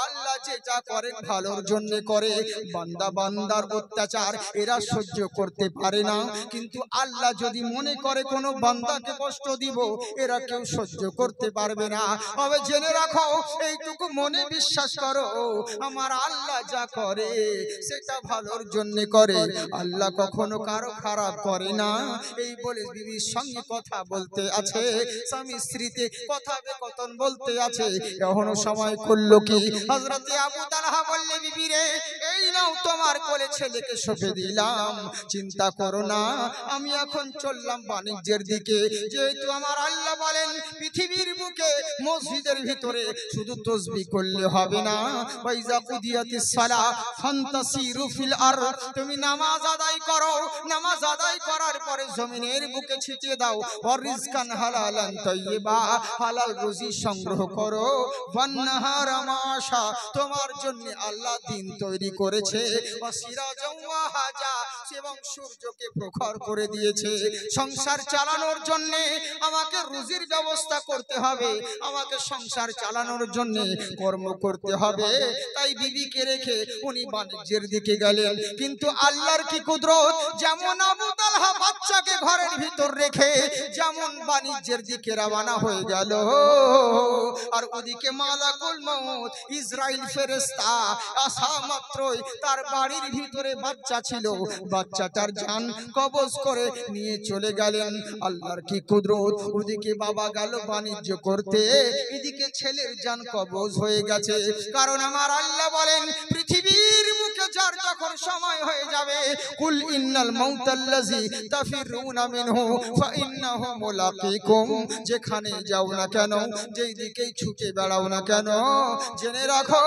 আল্লাহ যেটা করেন ভালোর জন্য করে। বান্দা বান্দার অত্যাচার এরা সহ্য করতে পারে না, কিন্তু আল্লাহ যদি মনে করে কোনো বান্দাকে কষ্ট দিব এরা কেউ সহ্য করতে পারবে না। তবে জেনে রাখো, এইটুকু মনে বিশ্বাস করো, আমার আল্লাহ যা করে সেটা ভালোর জন্য করে। আল্লাহ কখনো কারো খারাপ করে না। এই বলে বিবির সঙ্গে কথা বলতে আছে, স্বামী স্ত্রীতে কথা বেকথন বলতে আছে। এখনো সময় করলো কি, হযরতে আবু তালহা বললে বিবি রে, এই নাও তোমার কোলে ছেলেকে সঁপে দিলাম, চিন্তা করো না, আমি এখন চললাম বাণিজ্যের দিকে। যেহেতু আমার আল্লাহ বলেন পৃথিবীর বুকে মসজিদের ভিতরে শুধু তাসবিহ করলে হবে না, ওয়াইজা কুদিয়াতিস সালাহ ফান্তাসিরু ফিল আরদ, তুমি নামাজ আদায় করো, নামাজ আদায় করার পরে জমিনের বুকে ছিটিয়ে দাও। ওয়া রিজকান হালালান তাইয়্যিবা, হালাল রুজি সংগ্রহ করো। ওয়ান নাহারা মাশা, তোমার জন্য আল্লাহ দিন তৈরি করেছে। ওয়া সিরাজাও ওয়া হাজা, এবং সূর্যকে প্রখর করে দিয়েছে। সংসার চালানোর জন্য আমাকে রুজির ব্যবস্থা করতে হবে, আমাকে সংসার চালানোর জন্য কর্ম করতে হবে। তাই বিবিকে রেখে উনি বাণিজ্যের দিকে গেলেন। কিন্তু আল্লাহর কি কুদরত, যেমন আবু তালহা বাচ্চাকে ঘরের ভিতর রেখে যেমন বাণিজ্যের দিকে রওনা হয়ে গেল, আর ওদিকে মালাকুল মউত ইসরাইল ফেরেশতা আসা মাত্রই তার বাড়ির ভিতরে বাচ্চা ছিল, বাচ্চাটার জান কবজ করে নিয়ে চলে গেলেন। আল্লাহর কি কুদরত, ওদিকে বাবা গেল বাণিজ্য করতে, এদিকে ছেলের জান কবজ হয়ে গেছে। কারণ আমার আল্লাহ বলেন, পৃথিবীর মুখে যার যখন সময় হয়ে যাবে, কুল ইন্নাল মাউতাল্লাযী তাফিরুনা মিনহু ফাইন্নাহু মুলাকিকুম, যেখানে যাও না কেন, যেই দিকেই ছুটে বেড়াও না কেন, জেনে রাখো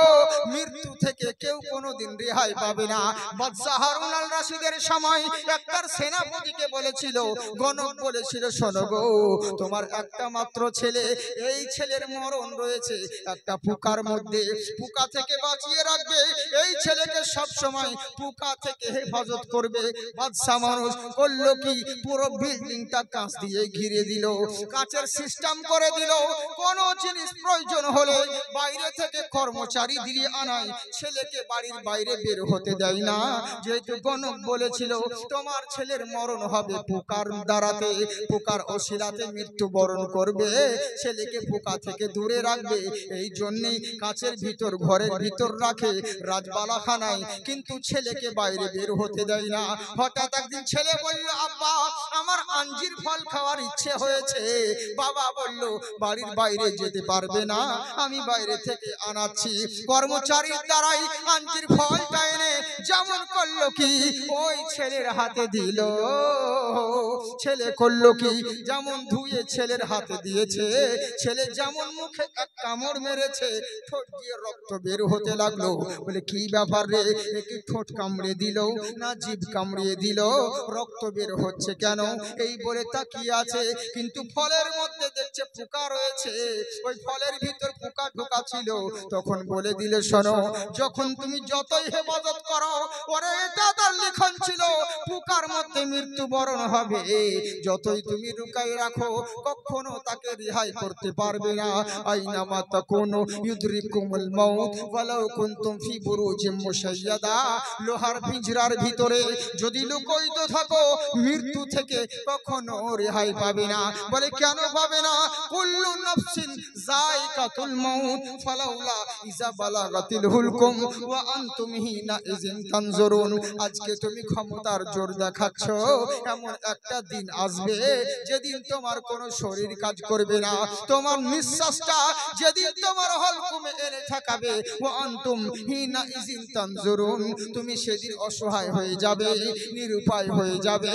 মৃত্যু থেকে কেউ কোনোদিন রেহাই পাবে না। বাদশা হারুন আল রশিদের সময় একটার সেনাপতিকে বলেছিল, গণক বলেছিল, শোনো গো, তোমার একটা মাত্র ছেলে, এই ছেলের মরণ রয়েছে একটা পোকার মধ্যে, পোকা থেকে বাঁচিয়ে রাখবে, এই ছেলেকে সব সময় পোকা থেকে হেফাজত করবে। বাদশা মানুষ করলো কি, পুরো বিল্ডিংটা কাঁচ দিয়ে ঘিরে দিল, কাঁচের সিস্টেম করে দিল। কোন জিনিস প্রয়োজন হলে বাইরে থেকে কর্মচারী দিয়ে আনায়, ছেলেকে বাড়ির বাইরে বের হতে দেয় না। যেহেতু গণক বলেছিল তোমার ছেলের মরণ হবে পোকার দ্বারাতে, পোকার অশিলাতে মৃত্যুবরণ করবে, ছেলেকে পোকা থেকে দূরে রাখবে, এই জন্যই কাঁচের ভিতর ঘরের ভিতর রাখে রাজবালাখানায়, কিন্তু ছেলেকে বাইরে বের হতে দেয় না। হঠাৎ একদিন ছেলে বলল, আব্বা আমার আঞ্জির ফল খাওয়ার ইচ্ছে হয়েছে। বাবা বলল, বাড়ির বাইরে যেতে পারবে না, আমি বাইরে থেকে আনাচ্ছি। কর্মচারীর দ্বারাই আঞ্জির ফলটা এনে যেমন করলো কি, ওই ছেলের হাতে দিল। ছেলে করলো কি, যেমন ধুয়ে ছেলের হাতে দিয়েছে, ছেলে যেমন মুখে এক কামড় মেরেছে, ঠোঁট দিয়ে রক্ত বের হতে লাগলো। বলে কি ব্যাপার রে, একটু ঠোঁট কামড়ে দিল না জিভ কামড়িয়ে দিল, রক্ত বের হচ্ছে কেন? এই বলে তাকিয়ে আছে, কিন্তু ফলের মধ্যে দেখছে পোকা রয়েছে, ওই ফলের ভিতর পোকা ঢোকা ছিল। তখন বলে দিলে, শোনো, যখন তুমি যতই হেফাজত করো, ওরে এটা তার লিখন ছিল পোকার মধ্যে মৃত্যুবরণ হবে, যতই তুমি লুকাই রাখো কখনো তাকে রেহাই করতে পারবে না। আইনামা তাকুনু ইউদরিকুমুল মাউত ওয়ালাউ কুনতুম ফি বুরুজিম মুশাইয়াদা, লোহার পিঞ্জরার ভিতরে যদি লুকায়িত থাকো, মৃত্যু থেকে কখনো রেহাই পাবে না। বলে কেন পাবে না? কুল্লু নাফসিন যায়কাতুল মাউত ফালাউলা ইযা বালাগাতিল হুলকুম ওয়া আনতুম হিনা ইযিন তানজুরুন। আজকে তুমি ক্ষমতার জোর দেখাচ্ছ, এমন একটা দিন আসবে যেদিন তোমার কোনো শরীর কাজ করবে না, তোমার নিঃশ্বাসটা যেদিন তোমার হলকুমে এনে ঠেকাবে, ওয়া আনতুম হিনা ইযিন তানজুরুন, তুমি সেদিন অসহায় হয়ে যাবে, নিরুপায় হয়ে যাবে,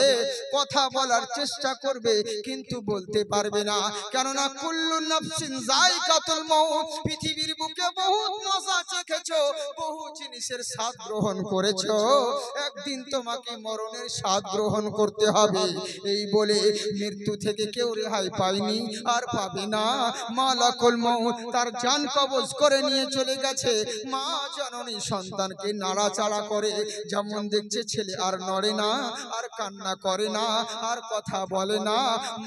কথা বলার চেষ্টা করবে কিন্তু বলতে পারবে না। কেননা কুল্লু নাফসিন যায়কাতুল মাউত, পৃথিবীর বুকে বহুত মজা চেখেছো, বহু জিনিসের স্বাদ গ্রহণ করেছো, একদিন তোমাকে মরণের স্বাদ গ্রহণ করতে হবে। এই বলে মৃত্যু থেকে কেউ রেহাই পায়নি আর পাবে না। মালাকুল মউত তার জান কবজ করে নিয়ে চলে গেছে। মা জননী সন্তানকে নাড়াচাড়া করে, যেমন দেখছে ছেলে আর নড়ে না, আর কান্না করে না, আর কথা বলে না।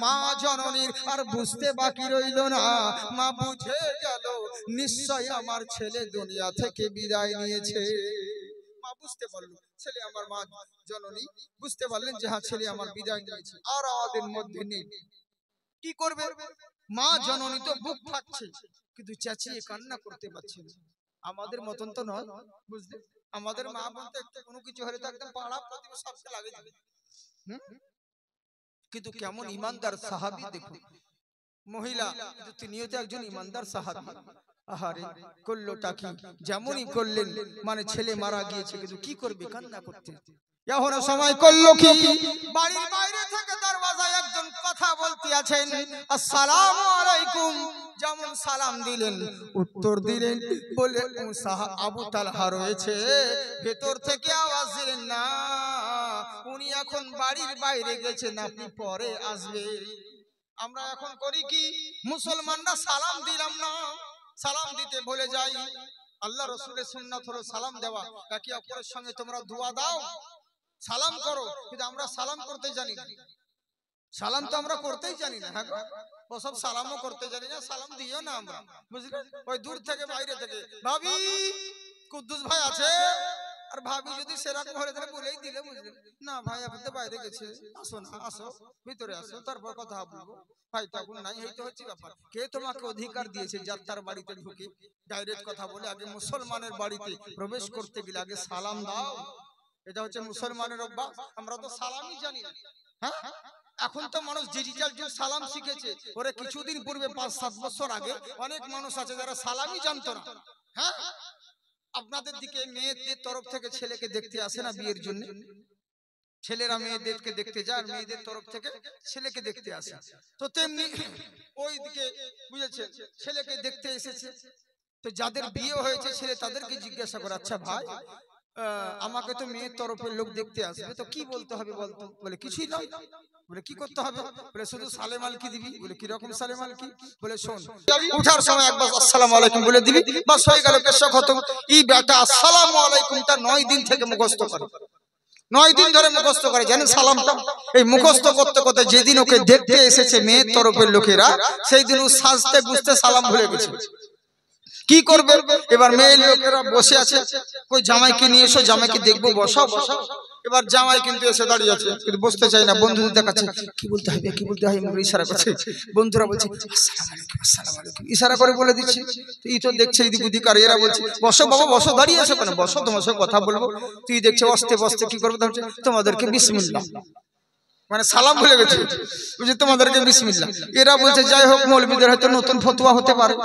মা জননীর আর বুঝতে বাকি রইল না, মা বুঝে গেল নিশ্চয় আমার ছেলে দুনিয়া থেকে বিদায় নিয়েছে। মা বুঝতে পারলো, ছেলে আমার, মা জননী বুঝতে পারলেন যে হ্যাঁ, ছেলে আমার বিদায় নিয়েছে, আর আমাদের মধ্যে নেই। কি করবে? মা জননী তো বুক ফাটছে, কিন্তু চেঁচিয়ে কান্না করতে পারছে না। আমাদের মতন তো নয়, বুঝলে? আমাদের মা বলতে একটা কোনো কিছু হলে তো একদম পাড়া প্রতিবেশী সবকে লাগে যাবে। কিন্তু কেমন ইমানদার সাহাবী দেখুন, মহিলা কিন্তু তিনিও তো একজন ইমানদার সাহাবী। আহারে করলোটা কি, যেমনই করলেন, মানে ছেলে মারা গিয়েছে কিন্তু কি করবে, কান্না করতে। এখন সময় করলো কি, বাড়ির বাইরে থেকে দরওয়াজায় একজন কথা বলতে আছেন, আসসালামু আলাইকুম। যেমন সালাম দিলেন, উত্তর দিলেন, বলে আবু তালহা রয়েছে। ভেতর থেকে আওয়াজ দিলেন, না, উনি এখন বাড়ির বাইরে গেছেন, আপনি পরে আসবে। আমরা এখন করি কি, মুসলমানরা সালাম দিলাম না, সালাম দিতে ভুলে যাই। আল্লাহ রাসূলের সুন্নাত হলো সালাম দেওয়া, একে অপরের সঙ্গে তোমরা দোয়া দাও, সালাম করো, কিন্তু আমরা সালাম করতে জানি না। সালাম তো আমরা করতেই জানি না। হ্যাঁ, ও সব সালামও করতে জানি না, সালাম দিও না আমরা, বুঝলে? ওই দূর থেকে বাইরে থেকে, ভাবি কুদ্দুস ভাই আছে, আর ভাবি যদি সেরকম হলে তাহলে বলেই দিলে, বুঝলেন? না ভাই আপনি তো বাইরে গেছে, আসো না, আসো ভিতরে আসো, তারপর কথা বলবো। ভাই তখন নাই, এই তো হচ্ছে ব্যাপার। কে তোমাকে অধিকার দিয়েছে যার তার বাড়িতে ঢুকে ডাইরেক্ট কথা বলে? আগে মুসলমানের বাড়িতে প্রবেশ করতে গেলে আগে সালাম দাও। এটা হচ্ছে মুসলমানের অভ্যাস। আমরা তো সালামই জানি না। হ্যাঁ, এখন তো মানুষ ডিজিটাল যুগ, সালাম শিখেছে। ওরে কিছুদিন পূর্বে 5-7 বছর আগে অনেক মানুষ আছে যারা সালামই জানতো না। হ্যাঁ, আপনাদের দিকে মেয়েদের তরফ থেকে ছেলেকে দেখতে আসে না বিয়ের জন্য? ছেলেরা মেয়েদেরকে দেখতে যায়, মেয়েদের তরফ থেকে ছেলেকে দেখতে আসে। তো তেমনি ওই দিকে বুঝেছেন, ছেলেকে দেখতে এসেছে। তো যাদের বিয়ে হয়েছে ছেলে তাদেরকে জিজ্ঞাসা করে, আচ্ছা ভাই আমাকে তো মেয়ের তরফের লোক দেখতে আসবে, তো কি বলতে হবে বলতো? বলে কিছুই নয়। বলে কি করতে হবে? বলে শুধু সালেম আলকি দিবি। বলে কি রকম সালেম আলকি? বলে শোন, উঠার সময় একবার আসসালামু আলাইকুম বলে দিবি, বাস হয়ে গেল, কেসা খতম। এই বেটা আসসালামু আলাইকুমটা 9 দিন থেকে মুখস্থ করে, 9 দিন ধরে মুখস্থ করে। জানেন সালামটা? এই মুখস্থ করতে করতে যেদিন ওকে দেখতে এসেছে মেয়ের তরফের লোকেরা, সেই দিন ও সাজতে বুঝতে সালাম ভুলে গেছে। কি করবে এবার? মেয়ের লোকেরা বসে আছে, কই জামাইকে নিয়ে এসো, জামাইকে দেখবো, বসাও বসাও। এবার জামাই কিন্তু এসে দাঁড়িয়ে আছে, কিন্তু বসতে চাই না। বন্ধুদের দেখাচ্ছে কি বলতে হবে কি বলতে হয়, ইশারা করছে। বন্ধুরা বলছে আসসালামু আলাইকুম আসসালামু আলাইকুম, ইশারা করে বলে দিচ্ছে। তুই তো দেখছে এদিক ওদিক, আর এরা বলছে বসো বাবা বসো, দাঁড়িয়ে আছো কেন? বসো, তোমার সঙ্গে কথা বলবো। তুই দেখছে বসতে বসতে কি করবে? তোমাদেরকে বিসমিল্লাহ, মানে সালাম ভুলে গেছে, বুঝে তোমাদেরকে বিসমিল্লাহ। এরা বলছে যাই হোক, মৌলবীদের হয়তো নতুন ফতোয়া হতে পারে,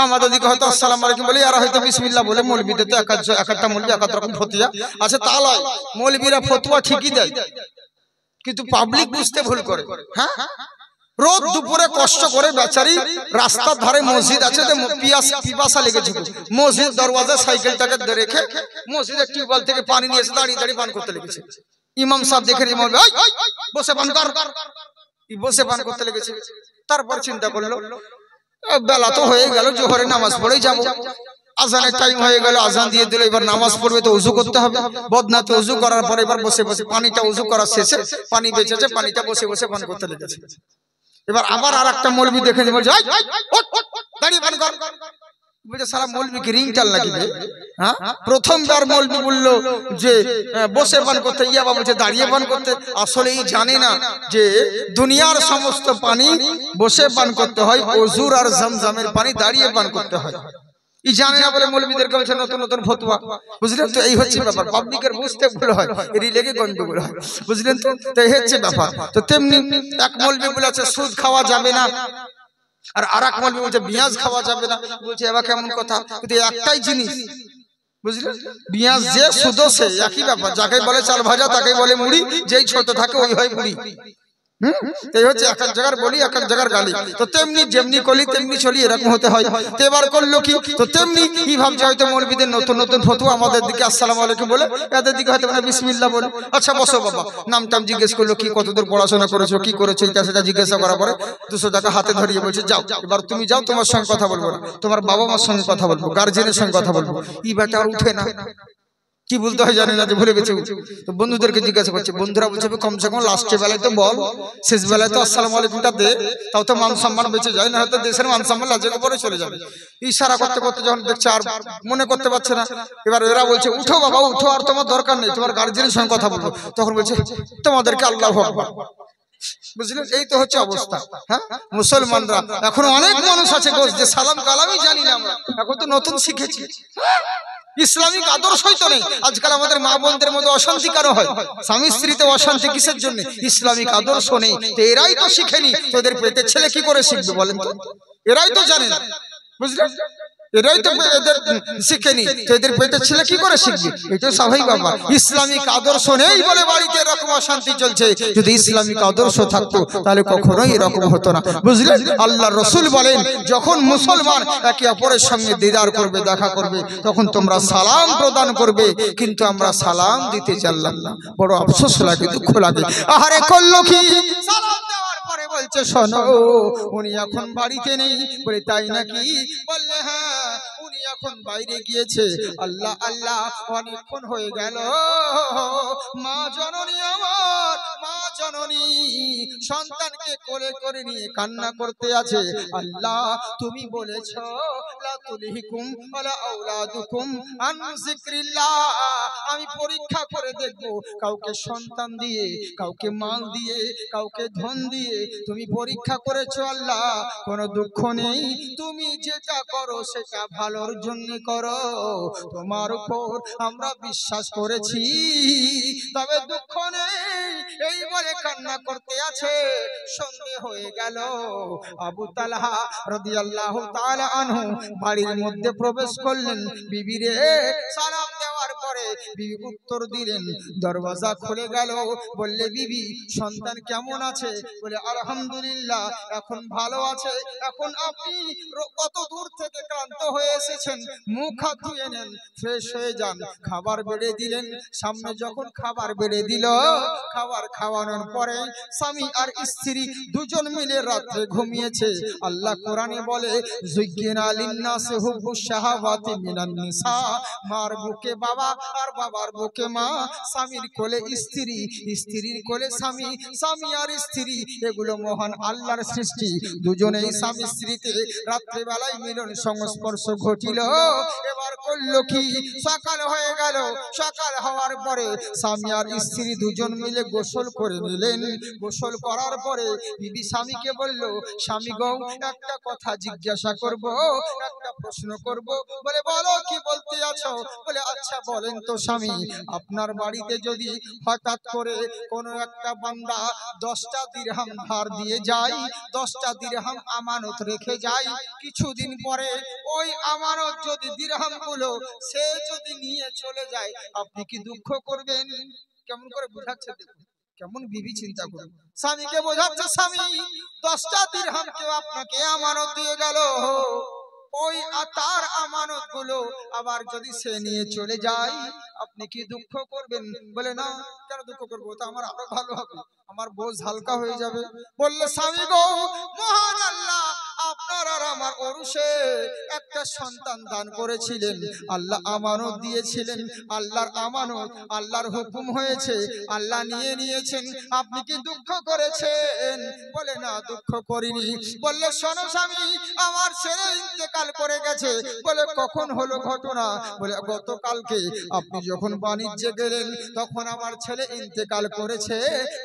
আমাদের দিকে হয়তো আসসালামু আলাইকুম বলে, এরা হয়তো বিসমিল্লাহ বলে। মৌলবীদের তো একটা মৌলবী এক রকম ফতোয়া আছে, তা নয়। মৌলবীরা ফতোয়া ঠিকই দেয়, কিন্তু পাবলিক বুঝতে ভুল করে। হ্যাঁ, রোদ দুপুরে কষ্ট করে বেচারি রাস্তার ধারে মসজিদ আছে, পিপাসা লেগেছে, মসজিদ দরওয়াজা সাইকেলটাকে রেখে মসজিদের টিউবওয়েল থেকে পানি নিয়ে এসে দাঁড়িয়ে দাঁড়িয়ে পান করতে লেগেছে। ইমাম সাহেব দেখে বসে পান কর, বসে পান করতে লেগেছে। তারপর চিন্তা করলো বেলা তো হয়ে গেল, জোহরে নামাজ পড়েই যাবো, আজানের টাইম হয়ে গেল, আজান দিয়ে দিল, এবার নামাজ পড়বে তো উজু করতে হবে। বদনাতে উজু করার পরে এবার বসে বসে পানিটা, উজু করার শেষে পানি বেঁচেছে, পানিটা বসে বসে পান করতে লেগেছে। এবার আবার আর একটা মৌলবি দেখে বলছে দাঁড়িয়ে পান কর। বলছে সারা মৌলবি কি রিং টাল নাকি? হ্যাঁ, প্রথমবার মৌলবি বললো যে বসে পান করতে, ইয়াবা বলছে দাঁড়িয়ে পান করতে। আসলেই জানে না যে দুনিয়ার সমস্ত পানি বসে পান করতে হয়, ওযুর আর জমজমের পানি দাঁড়িয়ে পান করতে হয়। এই জানে না বলে মৌলবীদেরকে বলছে নতুন নতুন ফতোয়া। বুঝলেন তো? এই হচ্ছে ব্যাপার, পাবলিকের বুঝতে ভুল হয়, এরই লেগে গন্ডগোল হয়। বুঝলেন তো? তো এই হচ্ছে ব্যাপার। তো তেমনি এক মৌলবি বলেছে সুদ খাওয়া যাবে না, আর আরেক মৌলবি বলছে পেঁয়াজ খাওয়া যাবে না। বলছে এবার কেমন কথা? কিন্তু একটাই জিনিস, বুঝলেন? পেঁয়াজ যে সুদও সে একই ব্যাপার, যাকে বলে চাল ভাজা তাকে বলে মুড়ি, যেই ছোট থাকে ওই হয় মুড়ি। এই হচ্ছে এক এক জায়গার বলি, এক এক জায়গার গালি। তো তেমনি যেমনি কলি তেমনি চলি, এরকম হতে হয়। তো এবার করলো কি? তো তেমনি কি ভাবছে হয়তো মৌলবীদের নতুন নতুন ফতোয়া, আমাদের দিকে আসসালামু আলাইকুম বলে, এদের দিকে হয়তো মানে বিসমিল্লাহ বলে। আচ্ছা বসো বাবা, নাম টাম জিজ্ঞেস করলো, কি কতদূর পড়াশোনা করেছো, কি করেছো, এটা সেটা জিজ্ঞাসা করার পরে 200 টাকা হাতে ধরিয়ে বলছে যাও, এবার তুমি যাও, তোমার সঙ্গে কথা বলবো না, তোমার বাবা মার সঙ্গে কথা বলবো, গার্জেনের সঙ্গে কথা বলবো। এই ব্যাটা আর উঠে না, কি বলতে হয় জানে না, যে ভুলে গেছে। তো বন্ধুদেরকে জিজ্ঞাসা করছে, বন্ধুরা বলছে কমসে কম লাস্টের বেলায় তো বল, শেষ বেলায় তো আসসালামু আলাইকুমটা দে, তাও তো মান সম্মান বেঁচে যায়, না হয়তো দেশের মান সম্মান লাজের উপরে চলে যাবে। ইশারা করতে করতে যখন দেখছে আর মনে করতে পারছে না, এবার এরা বলছে উঠো বাবা উঠো, আর তোমার দরকার নেই, তোমার গার্জেনের সঙ্গে কথা বলবো। তখন বলছে তোমাদেরকে আল্লাহু আকবার। বুঝলেন? এই তো হচ্ছে অবস্থা। হ্যাঁ, মুসলমানরা এখন অনেক মানুষ আছে যে সালাম কালামই জানি না আমরা, এখন তো নতুন শিখেছি। ইসলামিক আদর্শই তো নেই। আজকাল আমাদের মা বোনদের মধ্যে অশান্তি কেন হয়? স্বামী স্ত্রীতে অশান্তি কিসের জন্য? ইসলামিক আদর্শ নেই। তো এরাই তো শিখেনি, তোদের পেটের ছেলে কি করে শিখবে বলেন তো? এরাই তো জানে না, বুঝলেন? এরাই তো এদের শিখেনি, তো এদের পেটের ছেলে কি করে শিখবে? এটা স্বাভাবিক ব্যাপার। ইসলামিক আদর্শ নেই বলে বাড়িতে এরকম অশান্তি চলছে। যদি ইসলামিক আদর্শ থাকতো তাহলে কখনোই এরকম হতো না, বুঝলেন? আল্লাহর রাসূল বলেন যখন মুসলমান একে অপরের সঙ্গে দিদার করবে, দেখা করবে, তখন তোমরা সালাম প্রদান করবে, কিন্তু আমরা সালাম দিতে চাইলাম না। বড় আফসোস লাগে, দুঃখ লাগে। আহারে করলো কি? সালাম দেওয়ার পরে বলছে শোনো উনি এখন বাড়িতে নেই। বলে তাই নাকি? বললে হ্যাঁ উনি এখন বাইরে গিয়েছে। আল্লাহ আল্লাহ, অনেকক্ষণ হয়ে গেল, মা জননী আমার, মা জননী সন্তানকে কোলে করে নিয়ে কান্না করতে আছে। আল্লাহ তুমি বলেছো লা তুলহিকুম ওয়ালা আওলাদুকুম আন যিকরিল্লাহ। আমি পরীক্ষা করে দেখব কাউকে সন্তান দিয়ে, কাউকে মাল দিয়ে, কাউকে ধন দিয়ে তুমি পরীক্ষা করেছো আল্লাহ, কোনো দুঃখ নেই। তুমি যেটা করো সেটা ভালোর জন্য করো, তোমার উপর আমরা বিশ্বাস করেছি, তবে দুঃখ নেই। এই বলে কান্না করতে আছে। সন্ধে হয়ে গেল। আবু তালহা রাদিয়াল্লাহু তাআলা আনহু বাড়ির মধ্যে প্রবেশ করলেন। বিবিরে সালাম দেওয়ার পরে বিবি উত্তর দিলেন। দরওয়াজা খুলে গেল। বললে বিবি সন্তান কেমন আছে? বলে আলহামদুলিল্লাহ এখন ভালো আছে। এখন আপনি কত দূর থেকে ক্লান্ত হয়ে এসেছেন, মুখ হাত ধুয়ে নেন, ফ্রেশ হয়ে যান। খাবার বেড়ে দিলেন। সামনে যখন খাবার বেড়ে দিল, খাবার খাওয়ানোর পরে স্বামী আর স্ত্রী দুজন মিলে রাতে ঘুমিয়েছে। আল্লাহ কোরআনে বলে যুজ্জিনা লিন্নাসি হুব্বুশ শাহাওয়াতি মিনান নিসা। মার বুকে বাবা আর বাবার বুকে মা, স্বামীর কোলে স্ত্রী, স্ত্রীর কোলে স্বামী, স্বামী আর স্ত্রী, এগুলো মহান আল্লাহর সৃষ্টি। দুজনেই স্বামী স্ত্রীতে রাত্রে বেলায় মিলন সংস্পর্শ ঘটিল। এবার করলো কি? সকাল হয়ে গেল। সকাল হওয়ার পরে স্বামী আর স্ত্রী দুজন মিলে গোসল করে নিলেন। গোসল করার পরে বিবি স্বামীকে বলল, স্বামী গো একটা কথা জিজ্ঞাসা করব, একটা প্রশ্ন করব। বলে বলো কি বলতে আছো? বলে আচ্ছা বলেন তো স্বামী, আপনার বাড়িতে যদি হঠাৎ করে কোনো একটা বান্দা 10টা দিরহাম ধার দিয়ে যায়, 10টা দিরহাম আমানত রেখে যায়, কিছুদিন পরে ওই আমানত যদি দিরহাম গুলো সে যদি নিয়ে চলে যায়, আপনি কি দুঃখ করবেন? কেমন করে বোঝাচ্ছে দেখুন, কেমন বিবি চিন্তা করুন। স্বামীকে বোঝাচ্ছে, স্বামী 10টা দিরহাম কেউ আপনাকে আমানত দিয়ে গেল, ওই তার আমানত গুলো আবার যদি সে নিয়ে চলে যায়, আপনি কি দুঃখ করবেন? বলে না, কেন দুঃখ করবো, তো আমার আরো ভালো হবে, আমার বোঝ হালকা হয়ে যাবে। বললে স্বামী গো মহান আল্লাহ আপনার আর আমার ওরসে একটা সন্তান দান করেছিলেন, আল্লাহ আমানত দিয়েছিলেন, আল্লাহর আমানত, আল্লাহর হুকুম হয়েছে, আল্লাহ নিয়ে নিয়েছেন, আপনি কি দুঃখ করেছেন? বলে না দুঃখ করিনি। বললে শোনো স্বামী, আমার ছেলে ইন্তেকাল করে গেছে। বলে কখন হলো ঘটনা? বলে গতকালকে আপনি যখন বাণিজ্যে গেলেন তখন আমার ছেলে ইন্তেকাল করেছে।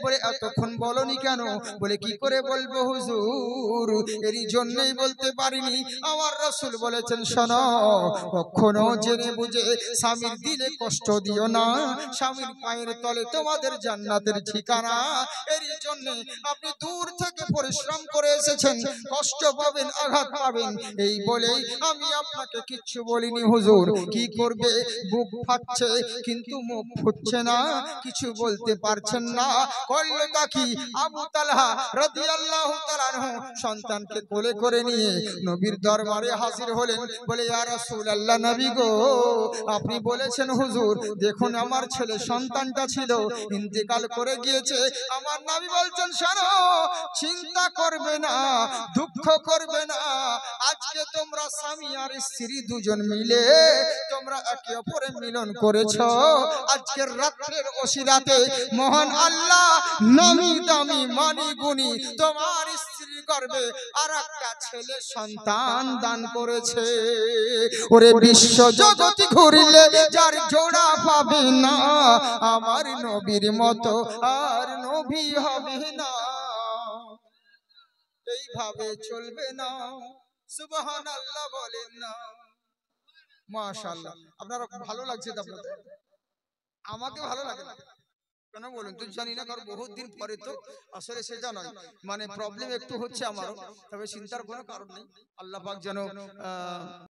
বলে এতক্ষণ বলনি কেন? বলে কি করে বলবো হুজুর, এরই জন্যই বলতে পারিনি। আমার রাসূল বলেছেন শোনো, কখনো জেনে বুঝে স্বামীর দিলে কষ্ট দিও না, স্বামীর পায়ের তলে তোমাদের জান্নাতের ঠিকানা। এরই জন্য আপনি দূর থেকে পরিশ্রম করে এসেছেন, কষ্ট পাবেন, আঘাত পাবেন, এই বলেই আমি আপনাকে কিচ্ছু বলিনি হুজুর। কি করবে, বুক ফাটছে কিন্তু মুখ ফুটছে না, কিছু বলতে পারছেন না। করলটা কি? আবু তালহা রাদিয়াল্লাহু তাআলা আনহু সন্তানকে কোলে করে নিয়ে নবীর দরবারে হাজির হলেন। বলে ইয়া রাসূলুল্লাহ, নবী গো আপনি বলেছেন হুজুর দেখুন আমার ছেলে সন্তানটা ছিল ইন্তেকাল করে গিয়েছে। আমার নবী বলছেন শোনো, চিন্তা করবে না, দুঃখ করবে না, আজকে তোমরা স্বামী আর স্ত্রী দুজন মিলে তোমরা একে অপরের মিলন করেছো। আজকের রাতের ওসিলাতে মহান আল্লাহ নামি দামি মানি গুণী তোমার স্ত্রী গর্ভে আর একটা ছেলে সন্তান দান করেছে। ওরে বিশ্ব জগৎ ঘুরলে যার জোড়া পাবে না, আমার নবীর মতো আর নবী হবে না। এইভাবে চলবে না, সুবহানাল্লাহ বলেন না। মাশাআল্লাহ, আপনারা ভালো লাগছে তো? আপনাদের? আমাকে ভালো লাগে না কেন বলুন তো? জানি না, কারণ বহুত দিন পরে তো, আসলে সেটা নয়, মানে প্রবলেম একটু হচ্ছে আমারও, তবে চিন্তার কোনো কারণ নেই। আল্লাহ পাক যেন